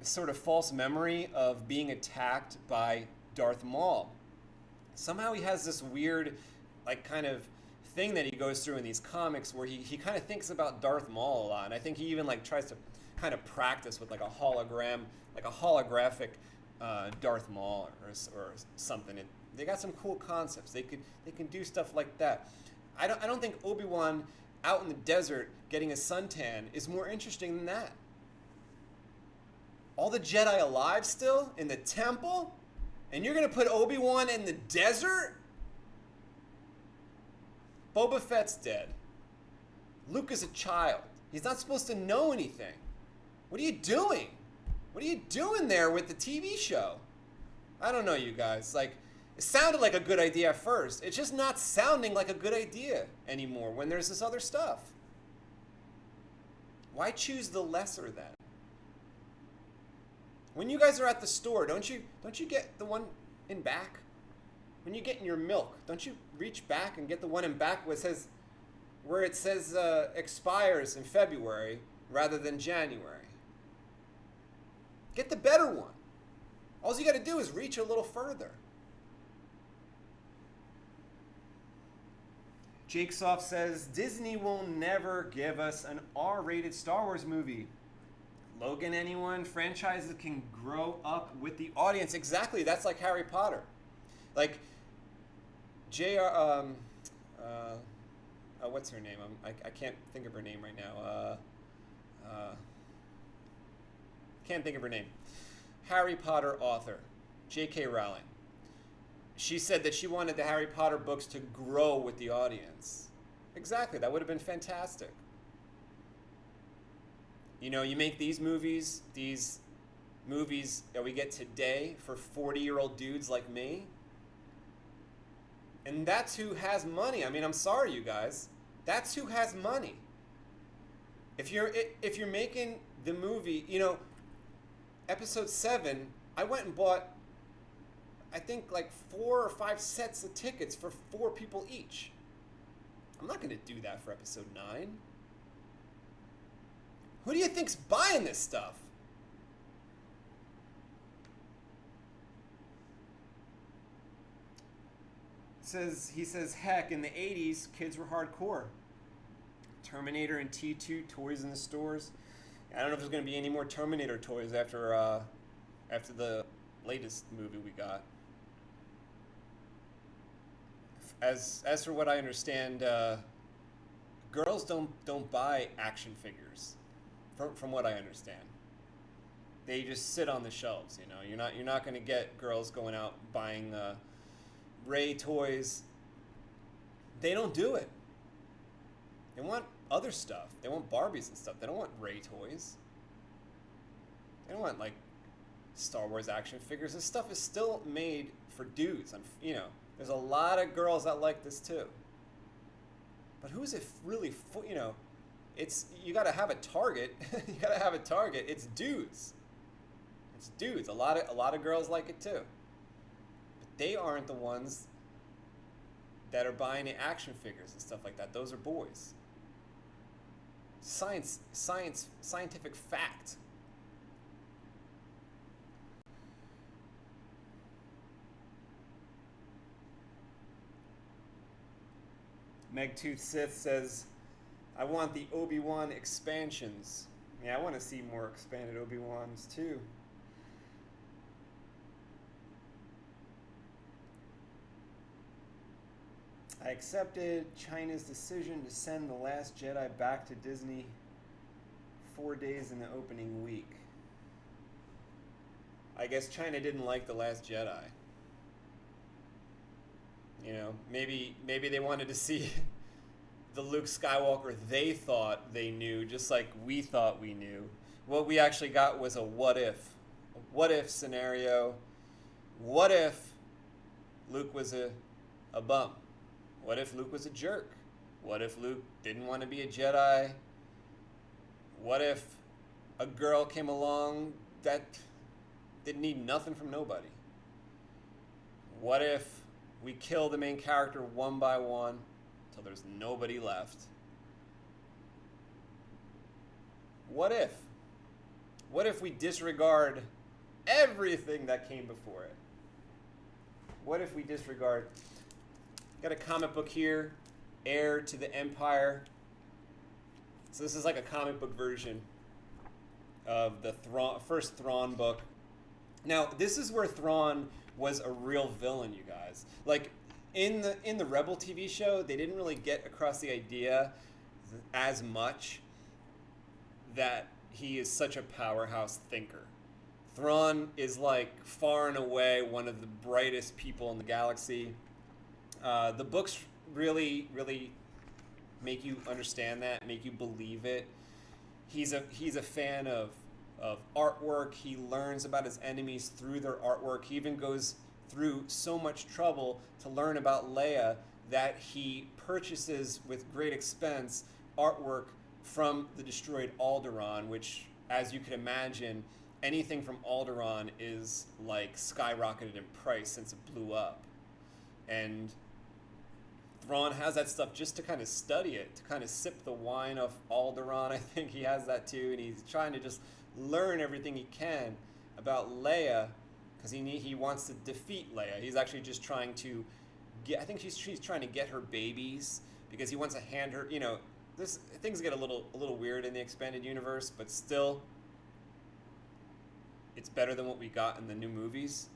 sort of false memory of being attacked by Darth Maul. Somehow he has this weird, like, kind of thing that he goes through in these comics where he kind of thinks about Darth Maul a lot. And I think he even like tries to kind of practice with like a hologram, like a holographic Darth Maul or something. They got some cool concepts. They can do stuff like that. I don't think Obi-Wan out in the desert getting a suntan is more interesting than that. All the Jedi alive still in the temple, and you're gonna put Obi-Wan in the desert? Boba Fett's dead. Luke is a child. He's not supposed to know anything. What are you doing? What are you doing there with the TV show? I don't know, you guys. Like, it sounded like a good idea at first. It's just not sounding like a good idea anymore when there's this other stuff. Why choose the lesser then? When you guys are at the store, don't you get the one in back? When you get in your milk, don't you reach back and get the one in back where it says expires in February rather than January? Get the better one. All you got to do is reach a little further. Jake Soft says, Disney will never give us an R-rated Star Wars movie. Logan, anyone? Franchises can grow up with the audience. Exactly. That's like Harry Potter. Like, what's her name? I can't think of her name right now. Can't think of her name. Harry Potter author, J.K. Rowling. She said that she wanted the Harry Potter books to grow with the audience. Exactly. That would have been fantastic. You know, you make these movies that we get today for 40-year-old dudes like me. And that's who has money. I mean, I'm sorry, you guys. That's who has money. If you're making the movie, you know, Episode 7, I went and bought, I think, like 4 or 5 sets of tickets for 4 people each. I'm not going to do that for Episode 9. Who do you think's buying this stuff? He says, heck, in the 80s, kids were hardcore. Terminator and T2 toys in the stores. I don't know if there's going to be any more Terminator toys after the latest movie we got. As for what I understand, girls don't buy action figures. From what I understand, they just sit on the shelves. You know, you're not going to get girls going out buying Rey toys. They don't do it. They want other stuff. They want Barbies and stuff. They don't want Rey toys. They don't want like Star Wars action figures. This stuff is still made for dudes. You know, there's a lot of girls that like this too. But who's it really for? You know, you got to have a target. You got to have a target. It's dudes. It's dudes. A lot of girls like it too. But they aren't the ones that are buying the action figures and stuff like that. Those are boys. Scientific fact. Megtooth Sith says, I want the Obi-Wan expansions. Yeah, I want to see more expanded Obi-Wans too. I accepted China's decision to send The Last Jedi back to Disney 4 days in the opening week. I guess China didn't like The Last Jedi. You know, maybe they wanted to see the Luke Skywalker they thought they knew, just like we thought we knew. What we actually got was a what if. A what if scenario. What if Luke was a bum? What if Luke was a jerk? What if Luke didn't want to be a Jedi? What if a girl came along that didn't need nothing from nobody? What if we kill the main character one by one until there's nobody left? What if? What if we disregard everything that came before it? What if we disregard... Got a comic book here, Heir to the Empire. So this is like a comic book version of the first Thrawn book. Now, this is where Thrawn was a real villain, you guys. Like, in the Rebel TV show, they didn't really get across the idea as much that he is such a powerhouse thinker. Thrawn is, like, far and away one of the brightest people in the galaxy. The books really, really make you understand that, make you believe it. He's a fan of artwork. He learns about his enemies through their artwork. He even goes through so much trouble to learn about Leia that he purchases with great expense artwork from the destroyed Alderaan, which, as you can imagine, anything from Alderaan is like skyrocketed in price since it blew up. And Thrawn has that stuff just to kind of study it, to kind of sip the wine of Alderaan. I think he has that too, and he's trying to just learn everything he can about Leia, because he wants to defeat Leia. He's actually just trying to get... I think she's trying to get her babies, because he wants to hand her... You know, things get a little weird in the expanded universe, but still, it's better than what we got in the new movies.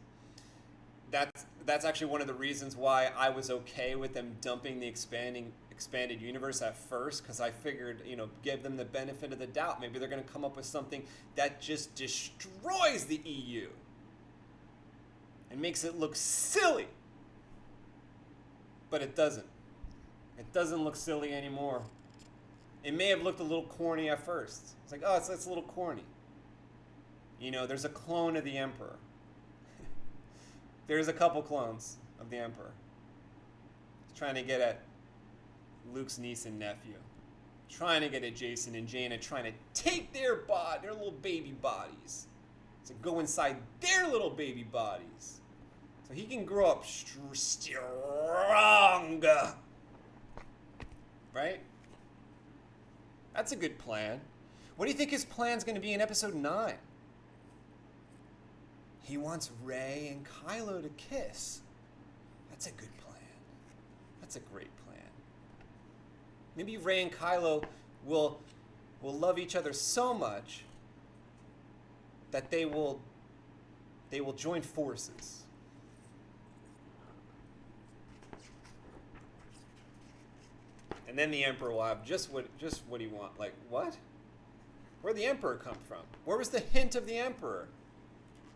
That's actually one of the reasons why I was okay with them dumping the expanded universe at first, because I figured, you know, give them the benefit of the doubt. Maybe they're going to come up with something that just destroys the EU and makes it look silly. But it doesn't. It doesn't look silly anymore. It may have looked a little corny at first. It's like, oh, it's a little corny. You know, there's a clone of the Emperor. There's a couple clones of the Emperor. He's trying to get at Luke's niece and nephew. Trying to get at Jason and Jaina, trying to take their little baby bodies. To go inside their little baby bodies. So he can grow up stronger. Right? That's a good plan. What do you think his plan's going to be in episode 9? He wants Rey and Kylo to kiss. That's a good plan. That's a great plan. Maybe Rey and Kylo will love each other so much that they will join forces. And then the Emperor will have just what he wants. Like, what? Where'd the Emperor come from? Where was the hint of the Emperor?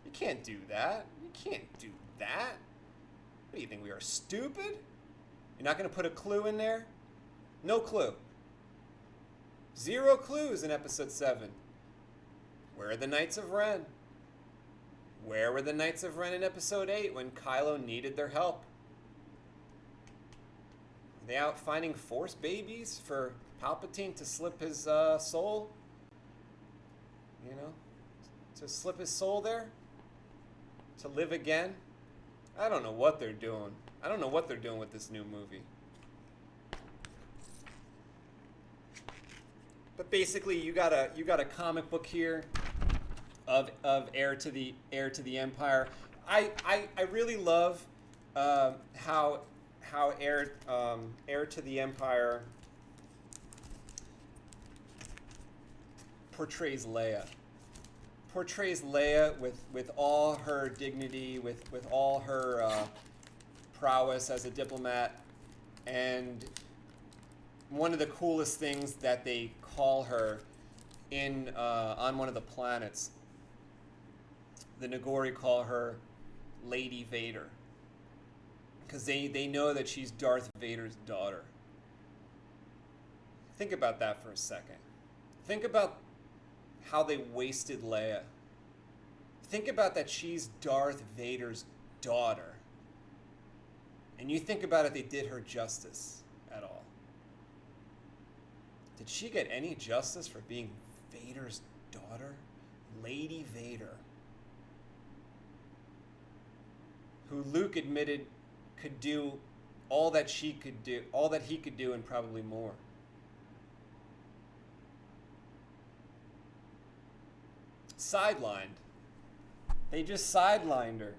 You can't do that. You can't do that. What do you think, we are stupid? You're not going to put a clue in there? No clue. 0 clues in episode 7. Where are the Knights of Ren? Where were the Knights of Ren in episode 8 when Kylo needed their help? Are they out finding Force babies for Palpatine to slip his soul? You know? To slip his soul there? To live again? I don't know what they're doing. I don't know what they're doing with this new movie. But basically, you got a comic book here of Heir to the Empire. I really love how Heir to the Empire portrays Leia. Portrays Leia with all her dignity, with all her prowess as a diplomat, And one of the coolest things that they call her in on one of the planets, the Nagori call her Lady Vader, because they know that she's Darth Vader's daughter. Think about that for a second. Think about how they wasted Leia. Think about that she's Darth Vader's daughter. And you think about it, they did her justice at all. Did she get any justice for being Vader's daughter? Lady Vader. Who Luke admitted could do all that she could do, all that he could do, and probably more. Sidelined. They just sidelined her.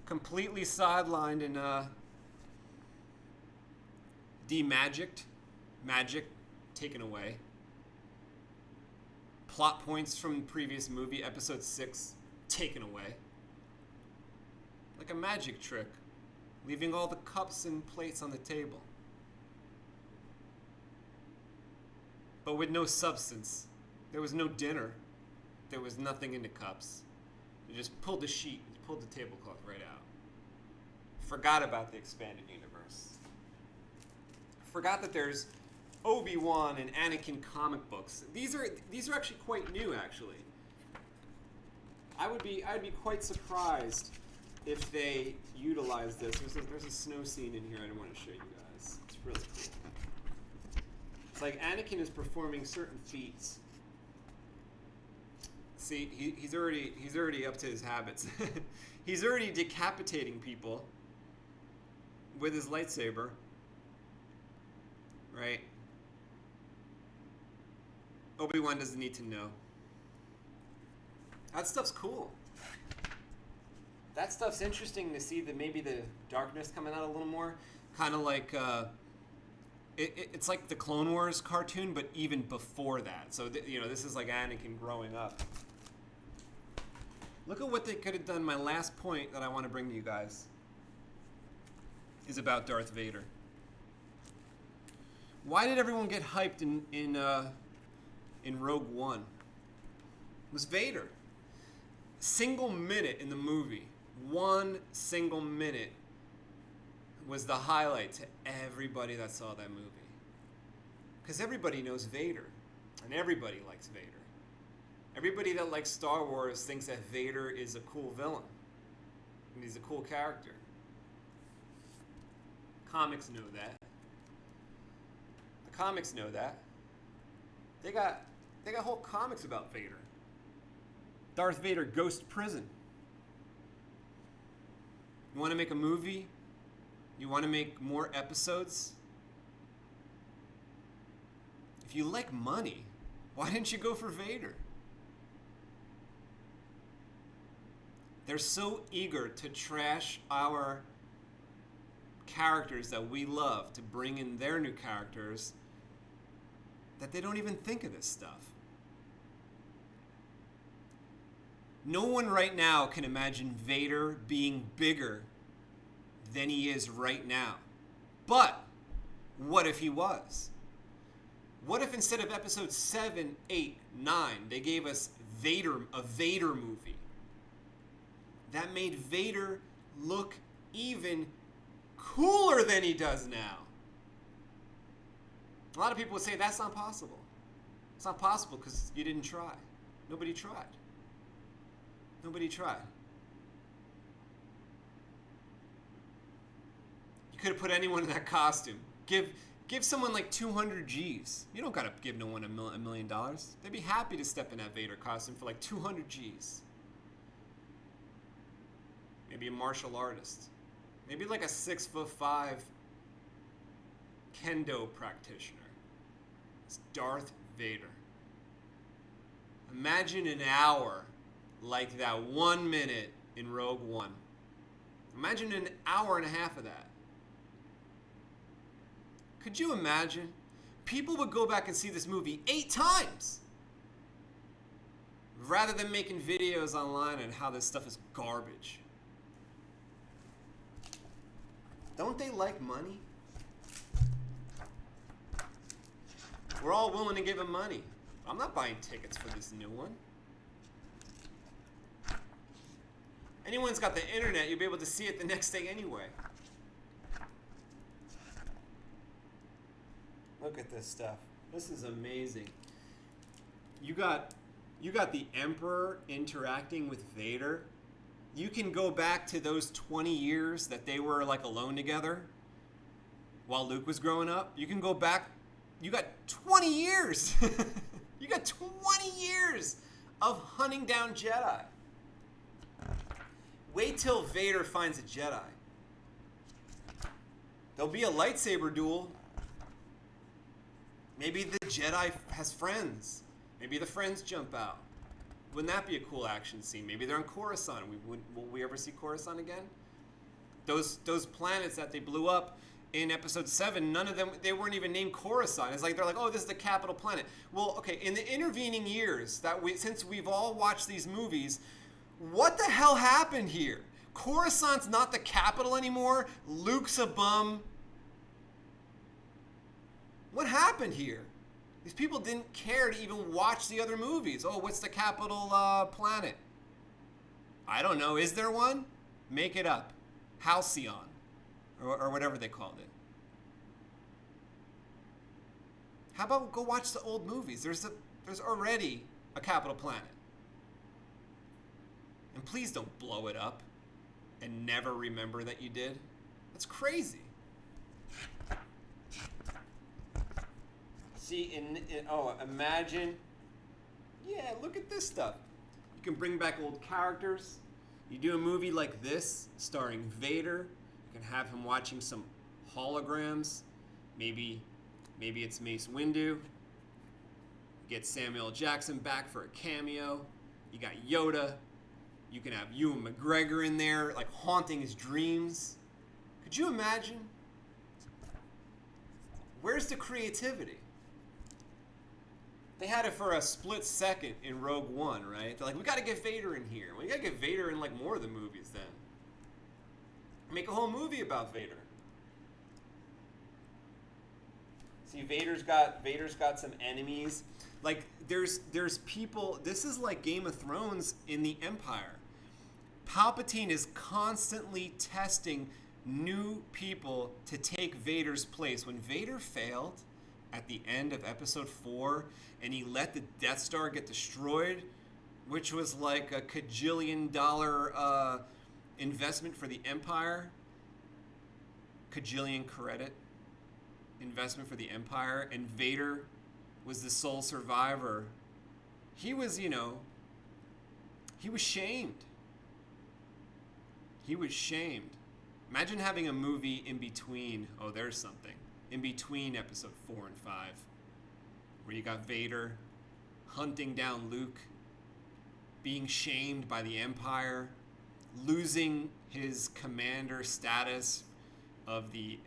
Completely sidelined and demagicked. Magic taken away. Plot points from the previous movie, episode 6, taken away. Like a magic trick, leaving all the cups and plates on the table. But with no substance. There was no dinner. There was nothing in the cups. You just pulled the sheet, pulled the tablecloth right out. Forgot about the expanded universe. Forgot that there's Obi-Wan and Anakin comic books. These are actually quite new, actually. I'd be quite surprised if they utilize this. There's a snow scene in here I don't want to show you guys. It's really cool. It's like Anakin is performing certain feats. See, he's already up to his habits. He's already decapitating people with his lightsaber, right? Obi-Wan doesn't need to know. That stuff's cool. That stuff's interesting to see, that maybe the darkness coming out a little more. Kind of like, it's like the Clone Wars cartoon, but even before that. So, this is like Anakin growing up. Look at what they could have done. My last point that I want to bring to you guys is about Darth Vader. Why did everyone get hyped in Rogue One? It was Vader. Single minute in the movie, one single minute was the highlight to everybody that saw that movie. Because everybody knows Vader, and everybody likes Vader. Everybody that likes Star Wars thinks that Vader is a cool villain, and he's a cool character. Comics know that. The comics know that. They got whole comics about Vader. Darth Vader Ghost Prison. You want to make a movie? You want to make more episodes? If you like money, why didn't you go for Vader? They're so eager to trash our characters that we love, to bring in their new characters, that they don't even think of this stuff. No one right now can imagine Vader being bigger than he is right now. But what if he was? What if instead of episode 7, 8, 9, they gave us a Vader movie that made Vader look even cooler than he does now? A lot of people would say that's not possible. It's not possible because you didn't try. Nobody tried. Nobody tried. You could have put anyone in that costume. Give someone like 200 G's. You don't gotta give no one $1 million. They'd be happy to step in that Vader costume for like 200 G's. Maybe a martial artist. Maybe like a 6'5" kendo practitioner. It's Darth Vader. Imagine an hour like that 1 minute in Rogue One. Imagine an hour and a half of that. Could you imagine? People would go back and see this movie 8 times rather than making videos online on how this stuff is garbage. Don't they like money? We're all willing to give him money. I'm not buying tickets for this new one. Anyone's got the internet, you'll be able to see it the next day anyway. Look at this stuff. This is amazing. You got the Emperor interacting with Vader. You can go back to those 20 years that they were like alone together while Luke was growing up. You can go back. You got 20 years. You got 20 years of hunting down Jedi. Wait till Vader finds a Jedi. There'll be a lightsaber duel. Maybe the Jedi has friends. Maybe the friends jump out. Wouldn't that be a cool action scene? Maybe they're on Khorasan. Will we ever see Khorasan again? Those planets that they blew up in episode 7, none of them, they weren't even named Khorasan. It's like they're like, oh, this is the capital planet. Well, okay, in the intervening years, since we've all watched these movies, what the hell happened here? Khorasan's not the capital anymore. Luke's a bum. What happened here? These people didn't care to even watch the other movies. Oh, what's the capital planet? I don't know. Is there one? Make it up. Halcyon. Or whatever they called it. How about go watch the old movies? There's already a capital planet. And please don't blow it up and never remember that you did. That's crazy. See, imagine. Yeah, look at this stuff. You can bring back old characters. You do a movie like this, starring Vader. You can have him watching some holograms. Maybe it's SpaceWindu. Get Samuel L. Jackson back for a cameo. You got Yoda. You can have Ewan McGregor in there, like haunting his dreams. Could you imagine? Where's the creativity? They had it for a split second in Rogue One, right? They're like, we got to get Vader in here. We got to get Vader in like more of the movies then. Make a whole movie about Vader. See, Vader's got some enemies. Like there's people. This is like Game of Thrones in the Empire. Palpatine is constantly testing new people to take Vader's place. When Vader failed at the end of episode 4 and he let the Death Star get destroyed, which was like a $1 kajillion investment for the Empire, kajillion credit investment for the Empire, and Vader was the sole survivor. He was, he was shamed. He was shamed. Imagine having a movie in between, there's something, in between episode 4 and 5, where you got Vader hunting down Luke, being shamed by the Empire, losing his commander status of the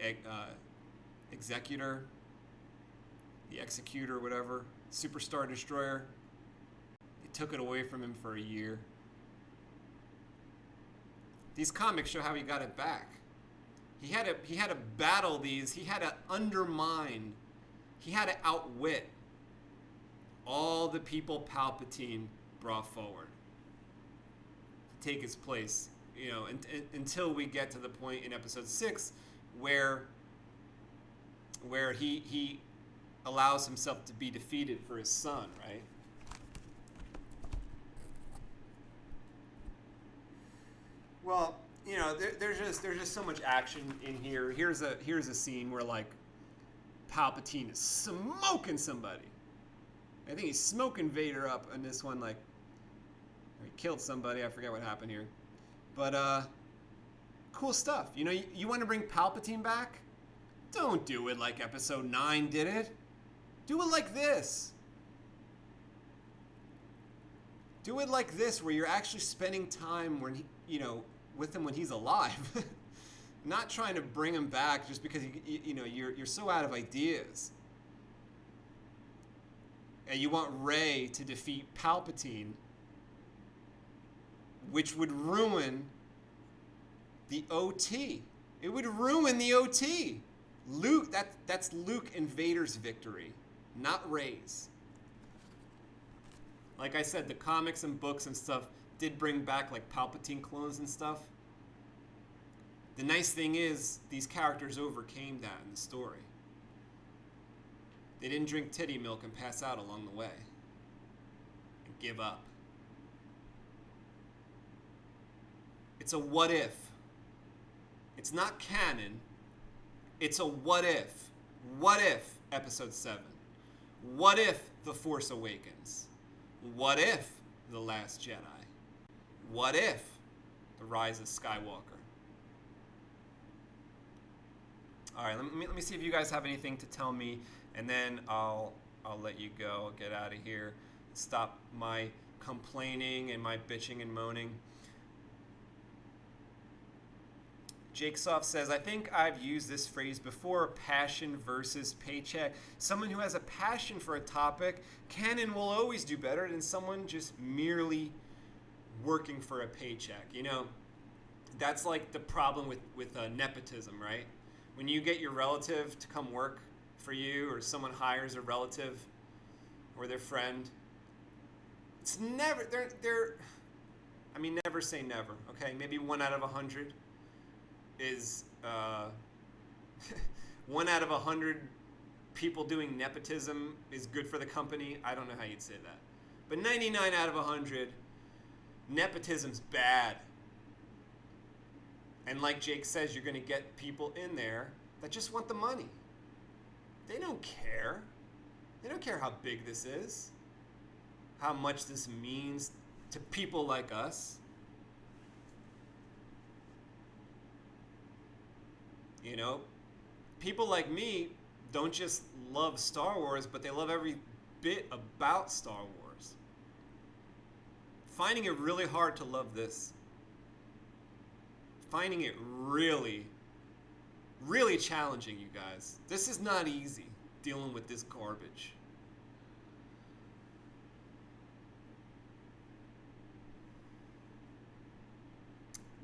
executor, whatever, Superstar Destroyer. They took it away from him for a year. These comics show how he got it back. He had to battle these. He had to undermine. He had to outwit all the people Palpatine brought forward to take his place. Until we get to the point in episode 6 where he allows himself to be defeated for his son, right? Well, there's just so much action in here. Here's a scene where like Palpatine is smoking somebody. I think he's smoking Vader up in this one, like, or he killed somebody. I forget what happened here, but cool stuff. You want to bring Palpatine back? Don't do it like episode 9 did it. Do it like this. Do it like this, where you're actually spending time when with him when he's alive, not trying to bring him back just because you're so out of ideas. And you want Rey to defeat Palpatine, which would ruin the OT. It would ruin the OT. Luke, that's Luke and Vader's victory, not Rey's. Like I said, the comics and books and stuff did bring back like Palpatine clones and stuff. The nice thing is, these characters overcame that in the story. They didn't drink titty milk and pass out along the way. And give up. It's a what if. It's not canon. It's a what if. What if Episode 7? What if The Force Awakens? What if The Last Jedi? What if The Rise of Skywalker? All right, let me see if you guys have anything to tell me, and then I'll let you go. I'll get out of here. Stop my complaining and my bitching and moaning. Jake Soft says, I think I've used this phrase before, passion versus paycheck. Someone who has a passion for a topic, canon will always do better than someone just merely working for a paycheck. You know, that's like the problem with nepotism, right? When you get your relative to come work for you, or someone hires a relative or their friend, it's never, I mean, never say never, okay? Maybe 1 out of 100 is, 1 out of 100 people doing nepotism is good for the company. I don't know how you'd say that. But 99 out of 100, nepotism's bad. And like Jake says, you're going to get people in there that just want the money. They don't care. They don't care how big this is, how much this means to people like us. You know, people like me don't just love Star Wars, but they love every bit about Star Wars. Finding it really hard to love this. Finding it really, really challenging, you guys. This is not easy, dealing with this garbage.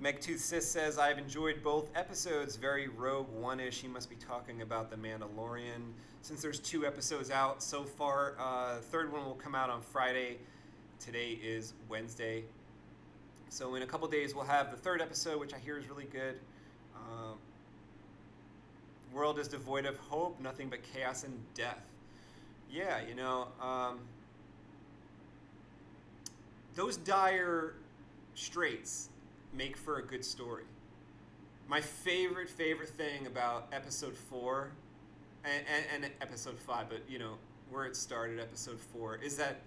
Megtooth Sis says, I've enjoyed both episodes. Very Rogue One-ish. He must be talking about The Mandalorian. Since there's 2 episodes out so far, third one will come out on Friday. Today is Wednesday. So in a couple days, we'll have the 3rd episode, which I hear is really good. World is devoid of hope, nothing but chaos and death. Yeah, you know, those dire straits make for a good story. My favorite thing about episode 4 and episode 5, but you know, where it started, episode 4, is that,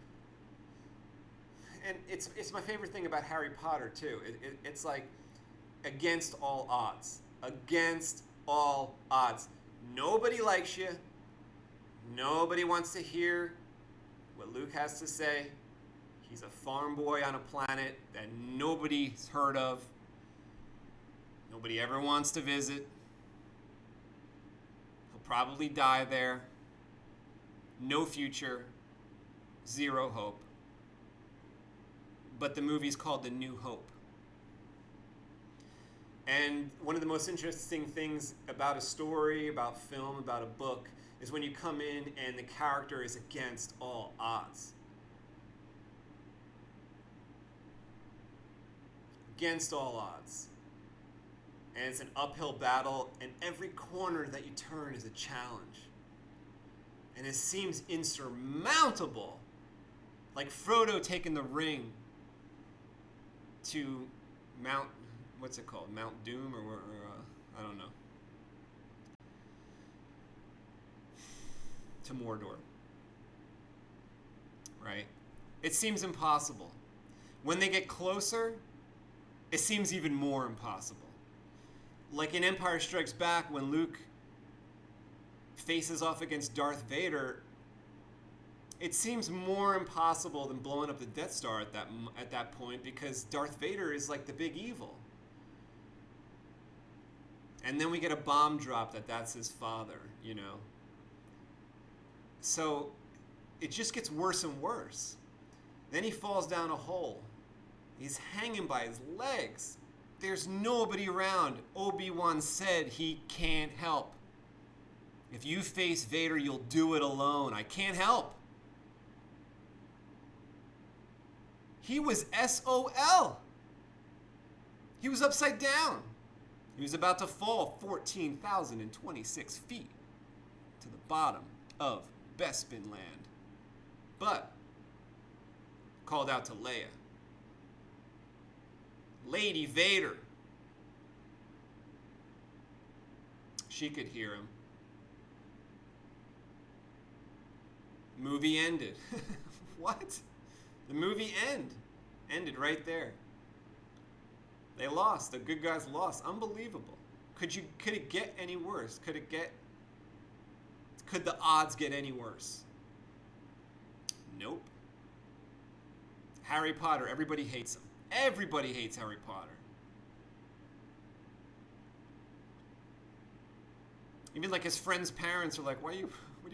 and it's my favorite thing about Harry Potter too. It's like against all odds. Against all odds. Nobody likes you. Nobody wants to hear what Luke has to say. He's a farm boy on a planet that nobody's heard of. Nobody ever wants to visit. He'll probably die there. No future. Zero hope. But the movie's called The New Hope. And one of the most interesting things about a story, about film, about a book, is when you come in and the character is against all odds. Against all odds. And it's an uphill battle, and every corner that you turn is a challenge. And it seems insurmountable. Like Frodo taking the ring to Mount, what's it called? Mount Doom, or I don't know. To Mordor. Right? It seems impossible. When they get closer, it seems even more impossible. Like in Empire Strikes Back, when Luke faces off against Darth Vader, it seems more impossible than blowing up the Death Star at that point, because Darth Vader is like the big evil. And then we get a bomb drop that's his father, you know. So it just gets worse and worse. Then he falls down a hole. He's hanging by his legs. There's nobody around. Obi-Wan said he can't help. If you face Vader, you'll do it alone. I can't help. He was SOL. He was upside down. He was about to fall 14,026 feet to the bottom of Bespin land. But called out to Leia. Lady Vader. She could hear him. Movie ended. What? The movie ended right there. They lost. The good guys lost. Unbelievable. Could it get any worse? Could the odds get any worse? Nope. Harry Potter, everybody hates him. Everybody hates Harry Potter. Even like his friends' parents are like, what are you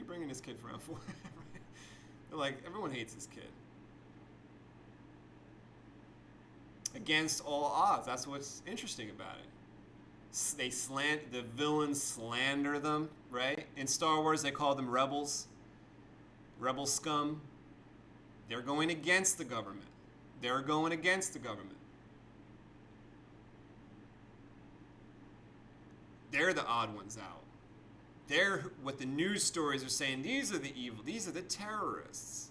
bringing this kid around for? They're like, everyone hates this kid. Against all odds. That's what's interesting about it. The villains slander them, right? In Star Wars, they call them rebels. Rebel scum. They're going against the government. They're going against the government. They're the odd ones out. They're what the news stories are saying. These are the evil. These are the terrorists.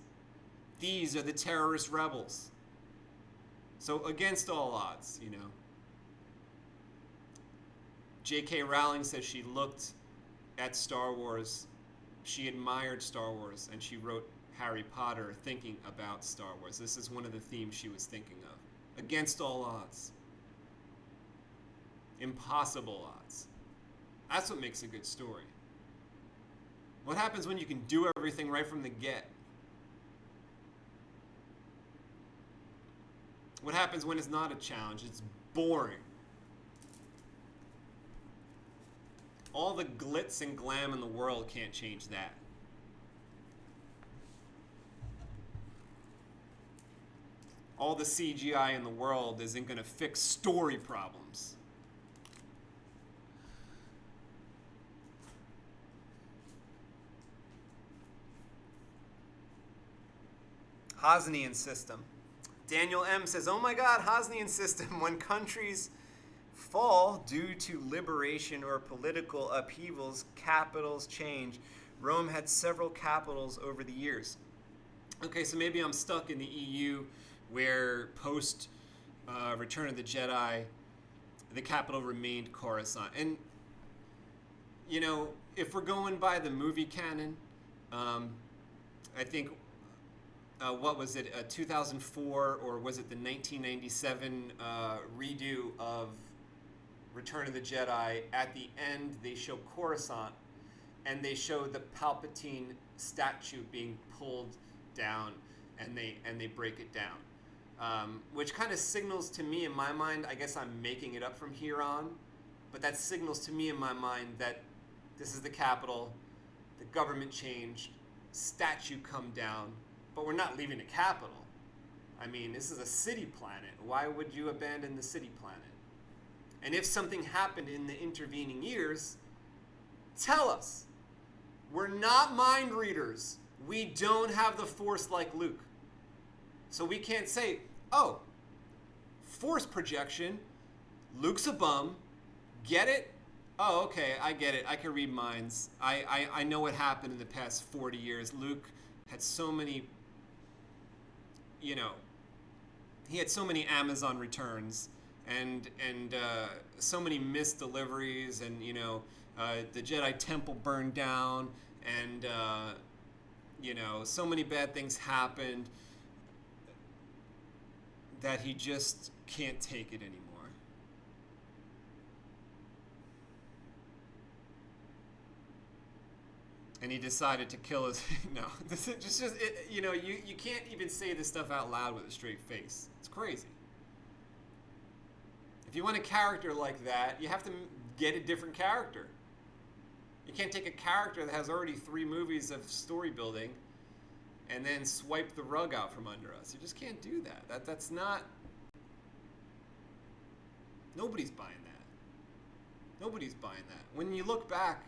These are the terrorist rebels. So against all odds, you know. J.K. Rowling says she looked at Star Wars, she admired Star Wars, and she wrote Harry Potter thinking about Star Wars. This is one of the themes she was thinking of. Against all odds. Impossible odds. That's what makes a good story. What happens when you can do everything right from the get? What happens when it's not a challenge? It's boring. All the glitz and glam in the world can't change that. All the CGI in the world isn't going to fix story problems. Hosnian system. Daniel M. says, oh my God, Hosnian system. When countries fall due to liberation or political upheavals, capitals change. Rome had several capitals over the years. Okay, so maybe I'm stuck in the EU where post Return of the Jedi, the capital remained Khorasan. And, you know, if we're going by the movie canon, I think, what was it, 2004, or was it the 1997 redo of Return of the Jedi? At the end, they show Khorasan, and they show the Palpatine statue being pulled down, and they break it down, which kind of signals to me in my mind, I guess I'm making it up from here on, but that signals to me in my mind that this is the capital, the government changed, statue come down, but we're not leaving the capital. I mean, this is a city planet. Why would you abandon the city planet? And if something happened in the intervening years, tell us. We're not mind readers. We don't have the Force like Luke. So we can't say, oh, Force projection, Luke's a bum, get it? Oh, okay, I get it. I can read minds. I know what happened in the past 40 years. Luke had so many, you know, he had so many Amazon returns and so many missed deliveries, and, you know, the Jedi Temple burned down, and, you know, so many bad things happened that he just can't take it anymore. And he decided to kill his... No, this is just it, you know, you can't even say this stuff out loud with a straight face. It's crazy. If you want a character like that, you have to get a different character. You can't take a character that has already 3 movies of story building and then swipe the rug out from under us. You just can't do that. That's not... Nobody's buying that. Nobody's buying that. When you look back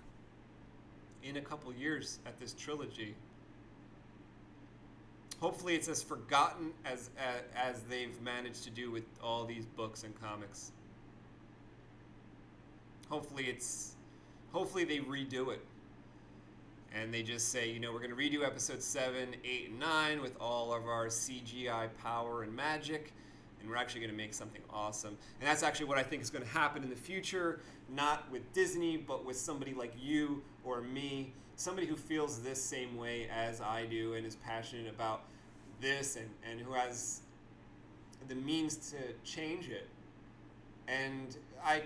in a couple years at this trilogy, hopefully it's as forgotten as they've managed to do with all these books and comics. Hopefully they redo it. And they just say, you know, we're going to redo episode 7, 8, and 9 with all of our CGI power and magic. And we're actually going to make something awesome. And that's actually what I think is going to happen in the future. Not with Disney, but with somebody like you or me. Somebody who feels this same way as I do and is passionate about this and who has the means to change it. And I'm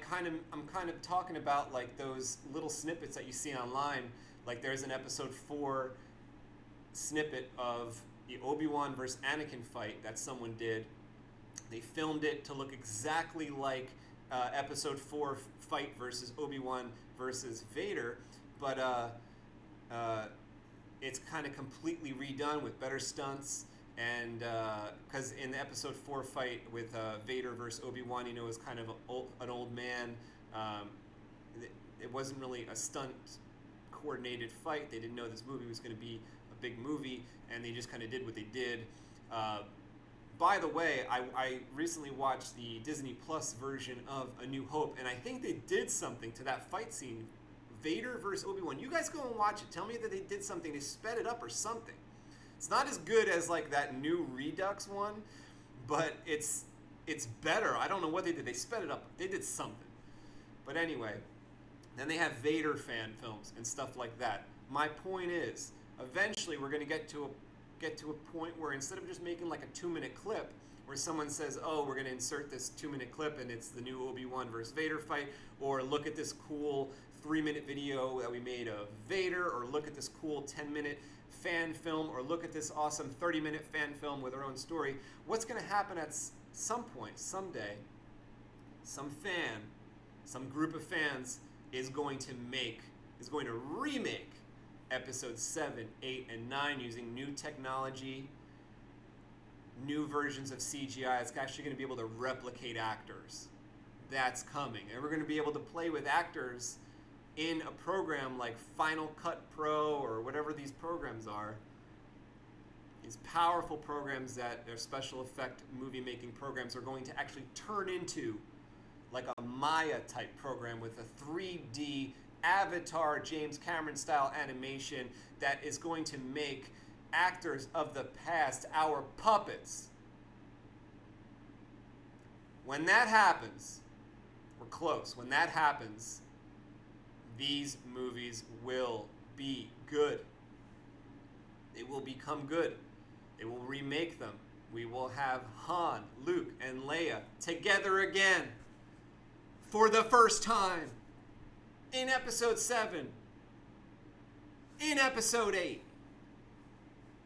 kind of talking about like those little snippets that you see online. Like there's an episode 4 snippet of the Obi-Wan versus Anakin fight that someone did. They filmed it to look exactly like episode 4 fight versus Obi-Wan versus Vader, but it's kind of completely redone with better stunts. And because in the episode 4 fight with Vader versus Obi-Wan, you know, it was kind of an old man. It wasn't really a stunt coordinated fight. They didn't know this movie was going to be a big movie, and they just kind of did what they did. By the way, I recently watched the Disney Plus version of A New Hope, and I think they did something to that fight scene, Vader versus Obi-Wan. You guys go and watch it. Tell me that they did something. They sped it up or something. It's not as good as like that new Redux one, but it's better. I don't know what they did. They sped it up. They did something. But anyway, then they have Vader fan films and stuff like that. My point is, eventually we're going to get to a point where instead of just making like a 2-minute clip where someone says, oh, we're going to insert this 2-minute clip and it's the new Obi-Wan versus Vader fight, or look at this cool 3-minute video that we made of Vader, or look at this cool 10-minute fan film, or look at this awesome 30-minute fan film with our own story. What's going to happen at some point, someday, some group of fans is going to remake episodes 7, 8, and 9 using new technology, new versions of CGI. It's actually going to be able to replicate actors. That's coming. And we're going to be able to play with actors in a program like Final Cut Pro or whatever these programs are. These powerful programs that are special effect movie making programs are going to actually turn into like a Maya type program with a 3D Avatar James Cameron style animation that is going to make actors of the past our puppets. When that happens, we're close. When that happens, these movies will be good. They will become good. They will remake them. We will have Han, Luke, and Leia together again for the first time in episode 7, in episode 8.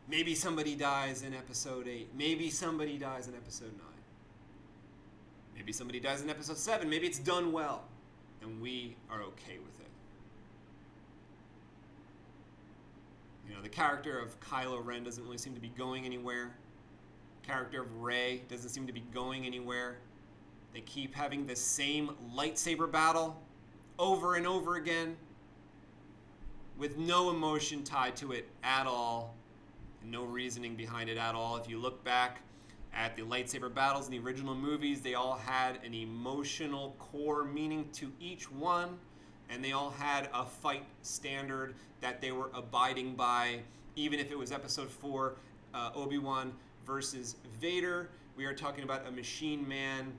Maybe somebody dies in episode 8. Maybe somebody dies in episode 9. Maybe somebody dies in episode 7. Maybe it's done well, and we are okay with it. You know, the character of Kylo Ren doesn't really seem to be going anywhere. The character of Rey doesn't seem to be going anywhere. They keep having the same lightsaber battle over and over again with no emotion tied to it at all, and no reasoning behind it at all. If you look back at the lightsaber battles in the original movies, they all had an emotional core meaning to each one, and they all had a fight standard that they were abiding by. Even if it was episode 4, Obi-Wan versus Vader, we are talking about a machine man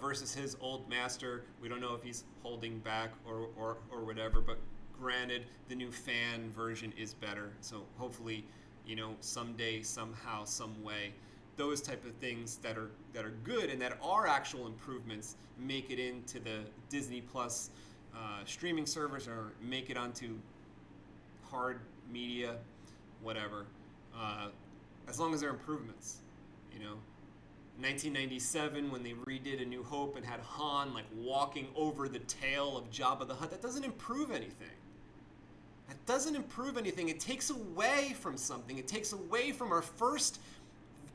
versus his old master. We don't know if he's holding back or whatever, but granted, the new fan version is better. So hopefully, you know, someday, somehow, some way, those type of things that are good and that are actual improvements make it into the Disney Plus streaming service, or make it onto hard media, whatever. As long as they're improvements, you know. 1997, when they redid A New Hope and had Han like walking over the tail of Jabba the Hutt, that doesn't improve anything. That doesn't improve anything. It takes away from something. It takes away from our first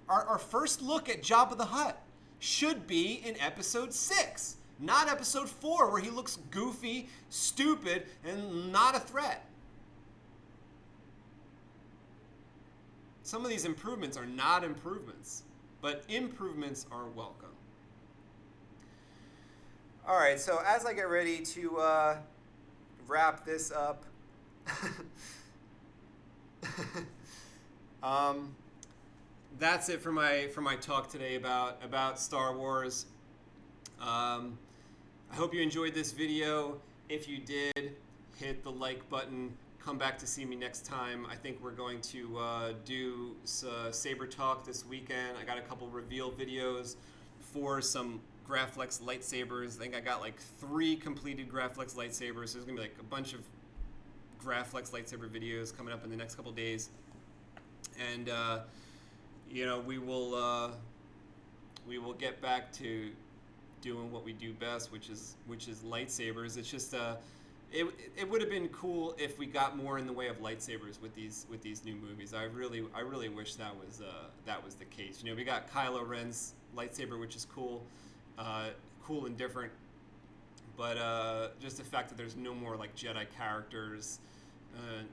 look at Jabba the Hutt. should be in episode 6, not episode 4, where he looks goofy, stupid, and not a threat. Some of these improvements are not improvements, but improvements are welcome. All right, so as I get ready to wrap this up, that's it for my talk today about Star Wars. I hope you enjoyed this video. If you did, hit the like button. Come back to see me next time. I think we're going to do Saber Talk this weekend. I got a couple reveal videos for some Graflex lightsabers. I think I got like 3 completed Graflex lightsabers. So there's gonna be like a bunch of Graflex lightsaber videos coming up in the next couple days. And you know, we will get back to doing what we do best, which is lightsabers. It's just it would have been cool if we got more in the way of lightsabers with these new movies. I really wish that was the case. You know, we got Kylo Ren's lightsaber, which is cool and different, but just the fact that there's no more like Jedi characters,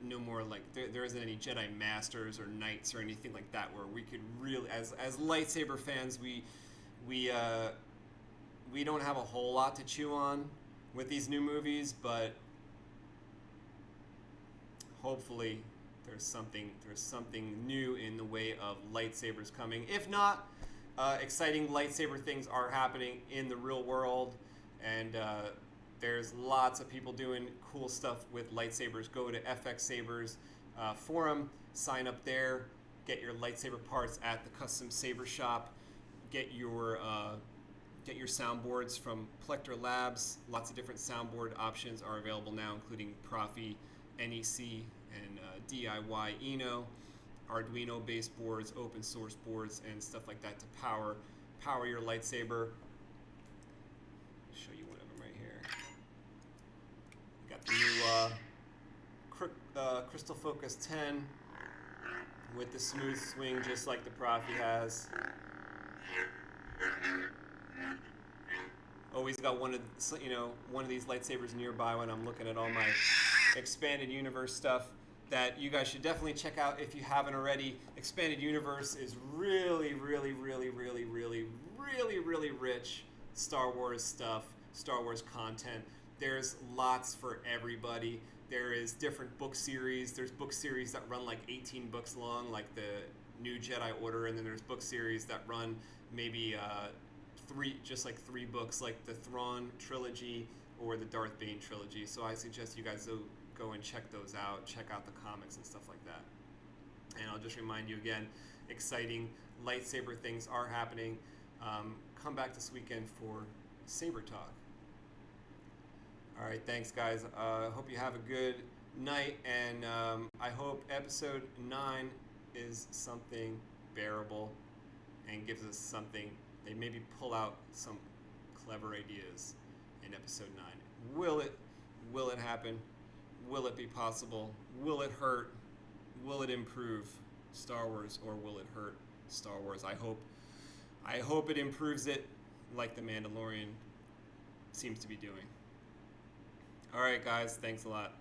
no more like there isn't any Jedi masters or knights or anything like that, where we could really, as lightsaber fans, we don't have a whole lot to chew on with these new movies, but hopefully there's something new in the way of lightsabers coming. If not, exciting lightsaber things are happening in the real world, and there's lots of people doing cool stuff with lightsabers. Go to FX-Sabers Forum, sign up there, get your lightsaber parts at the Custom Saber Shop, get your soundboards from Plector Labs. Lots of different soundboard options are available now, including Profi, NEC, and DIY Eno, Arduino based boards, open source boards, and stuff like that to power your lightsaber. I'll show you one of them right here. We got the new Crystal Focus 10 with the smooth swing, just like the Profi has. Always got one of these lightsabers nearby when I'm looking at all my expanded universe stuff that you guys should definitely check out if you haven't already. Expanded universe is really rich Star Wars stuff, Star Wars content. There's lots for everybody. There is different book series. There's book series that run like 18 books long, like the New Jedi Order, and then there's book series that run maybe 3 books, like the Thrawn Trilogy or the Darth Bane Trilogy. So I suggest you guys go and check those out, check out the comics and stuff like that. And I'll just remind you again, exciting lightsaber things are happening. Come back this weekend for Saber Talk. All right, thanks guys. Hope you have a good night, and I hope episode 9 is something bearable and gives us something. They maybe pull out some clever ideas in episode 9. Will it happen? Will it be possible? Will it hurt? Will it improve Star Wars, or will it hurt Star Wars? I hope it improves it, like The Mandalorian seems to be doing. All right, guys, thanks a lot.